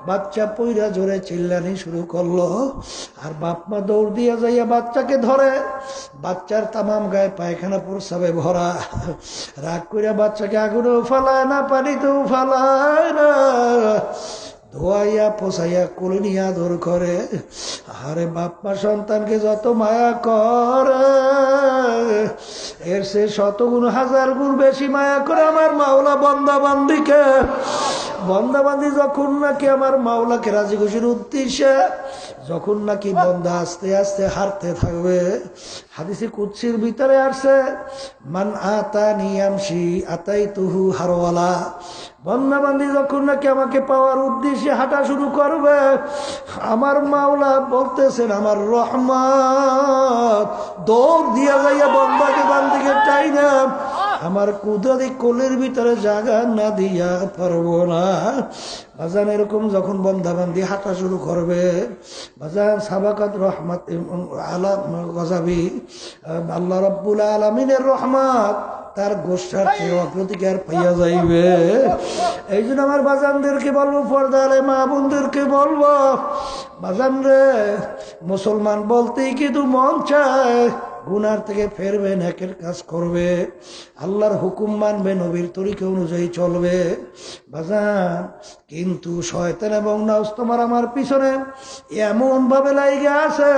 বাচ্চা পইরা জোরে চিল্লানি শুরু করলো। আর বাপ মা দৌড় দিয়ে যাইয়া বাচ্চাকে ধরে, বাচ্চার তামাম গায়ে পায়খানা প্রস্রাবে ভরা। রাগ করে বাচ্চাকে আগুনেও ফালায় না, পানিতেও ফালায় না, ধোয়াইয়া পোছাইয়া কোলে নিয়ে আদর করে। আরে বাপ্পা সন্তানকে যত মায়া করে, এর সে 100 গুণ 1000 গুণ বেশি মায়া করে আমার মাওলা বান্দাবান্দিকে। বান্দাবান্দি যখন নাকি আমার মাওলাকে রাজি খুশির উদ্দেশ্যে, যখন নাকি বান্দা আস্তে আস্তে হারতে থাকবে, হাদিসে কুদসির ভিতরে আসছে, মান আতানি আমশি আতাইতুহু হারওয়ালা। বান্দাবান্দি যখন নাকি আমাকে পাওয়ার উদ্দেশ্যে হাঁটা শুরু করবে, আমার মাওলা বলতেছেন, আমার রহমত দৌড় দিয়া যাইয়া বান্দাকে বান্দিকে চাই না, আমার কুদরতি কোলের ভিতরে জায়গা না দিয়া পারবো না। বাজান এরকম যখন বান্দাবান্দি হাঁটা শুরু করবে, বাজান সাবাকাত রহমত আলা গজাবি, আল্লাহ রাব্বুল আলামিনের রহমত তার গোষ্ঠার চেয়ে অগ্রাধিকার পাইয়া যাইবে। এই জন্য আমার বাজানদেরকে বলবো, পর্দারে মা বোনদেরকে বলবো, বাজান রে, মুসলমান বলতেই কিন্তু মন চায় গুনার থেকে ফেরবে, নেকের কাজ করবে, আল্লাহর হুকুম মানবে, নবীর তরিকা অনুযায়ী চলবে। বাজান কিন্তু শয়তান এবং নফস তোমার আমার পিছনে এমন ভাবে লাইগে আছে,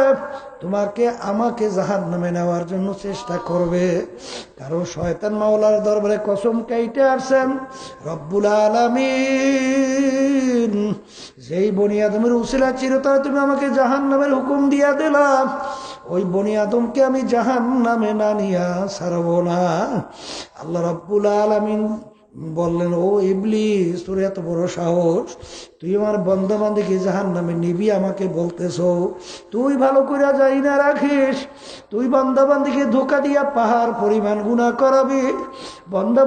তোমাকে আমাকে জাহান্নামে নেওয়ার জন্য চেষ্টা করবে। কারণ শয়তান মাওলার দরবারে কসম কাইটে আসছেন, রব্বুল আলামিন যেই বনি আদমের উসিলা চিরতরে তুমি আমাকে জাহান্নামের হুকুম দিয়া দিলাম, ওই বনি আদমকে আমি জাহান্নামে না নিয়া ছাড়ব না। আল্লাহ রাব্বুল আলামিন বললেন, ও ইবলিস, তোর এত বড় সাহস, তুই আমার বান্দাবান্দিকে জাহান্নামে নিবি আমাকে বলতেছ? তুই ভালো করে যাই না রাখিস, তুই বান্দাবান্দিকে ধোঁকা দিয়া পাহাড় পরিমাণ গুনাহ করাবি। বান্দা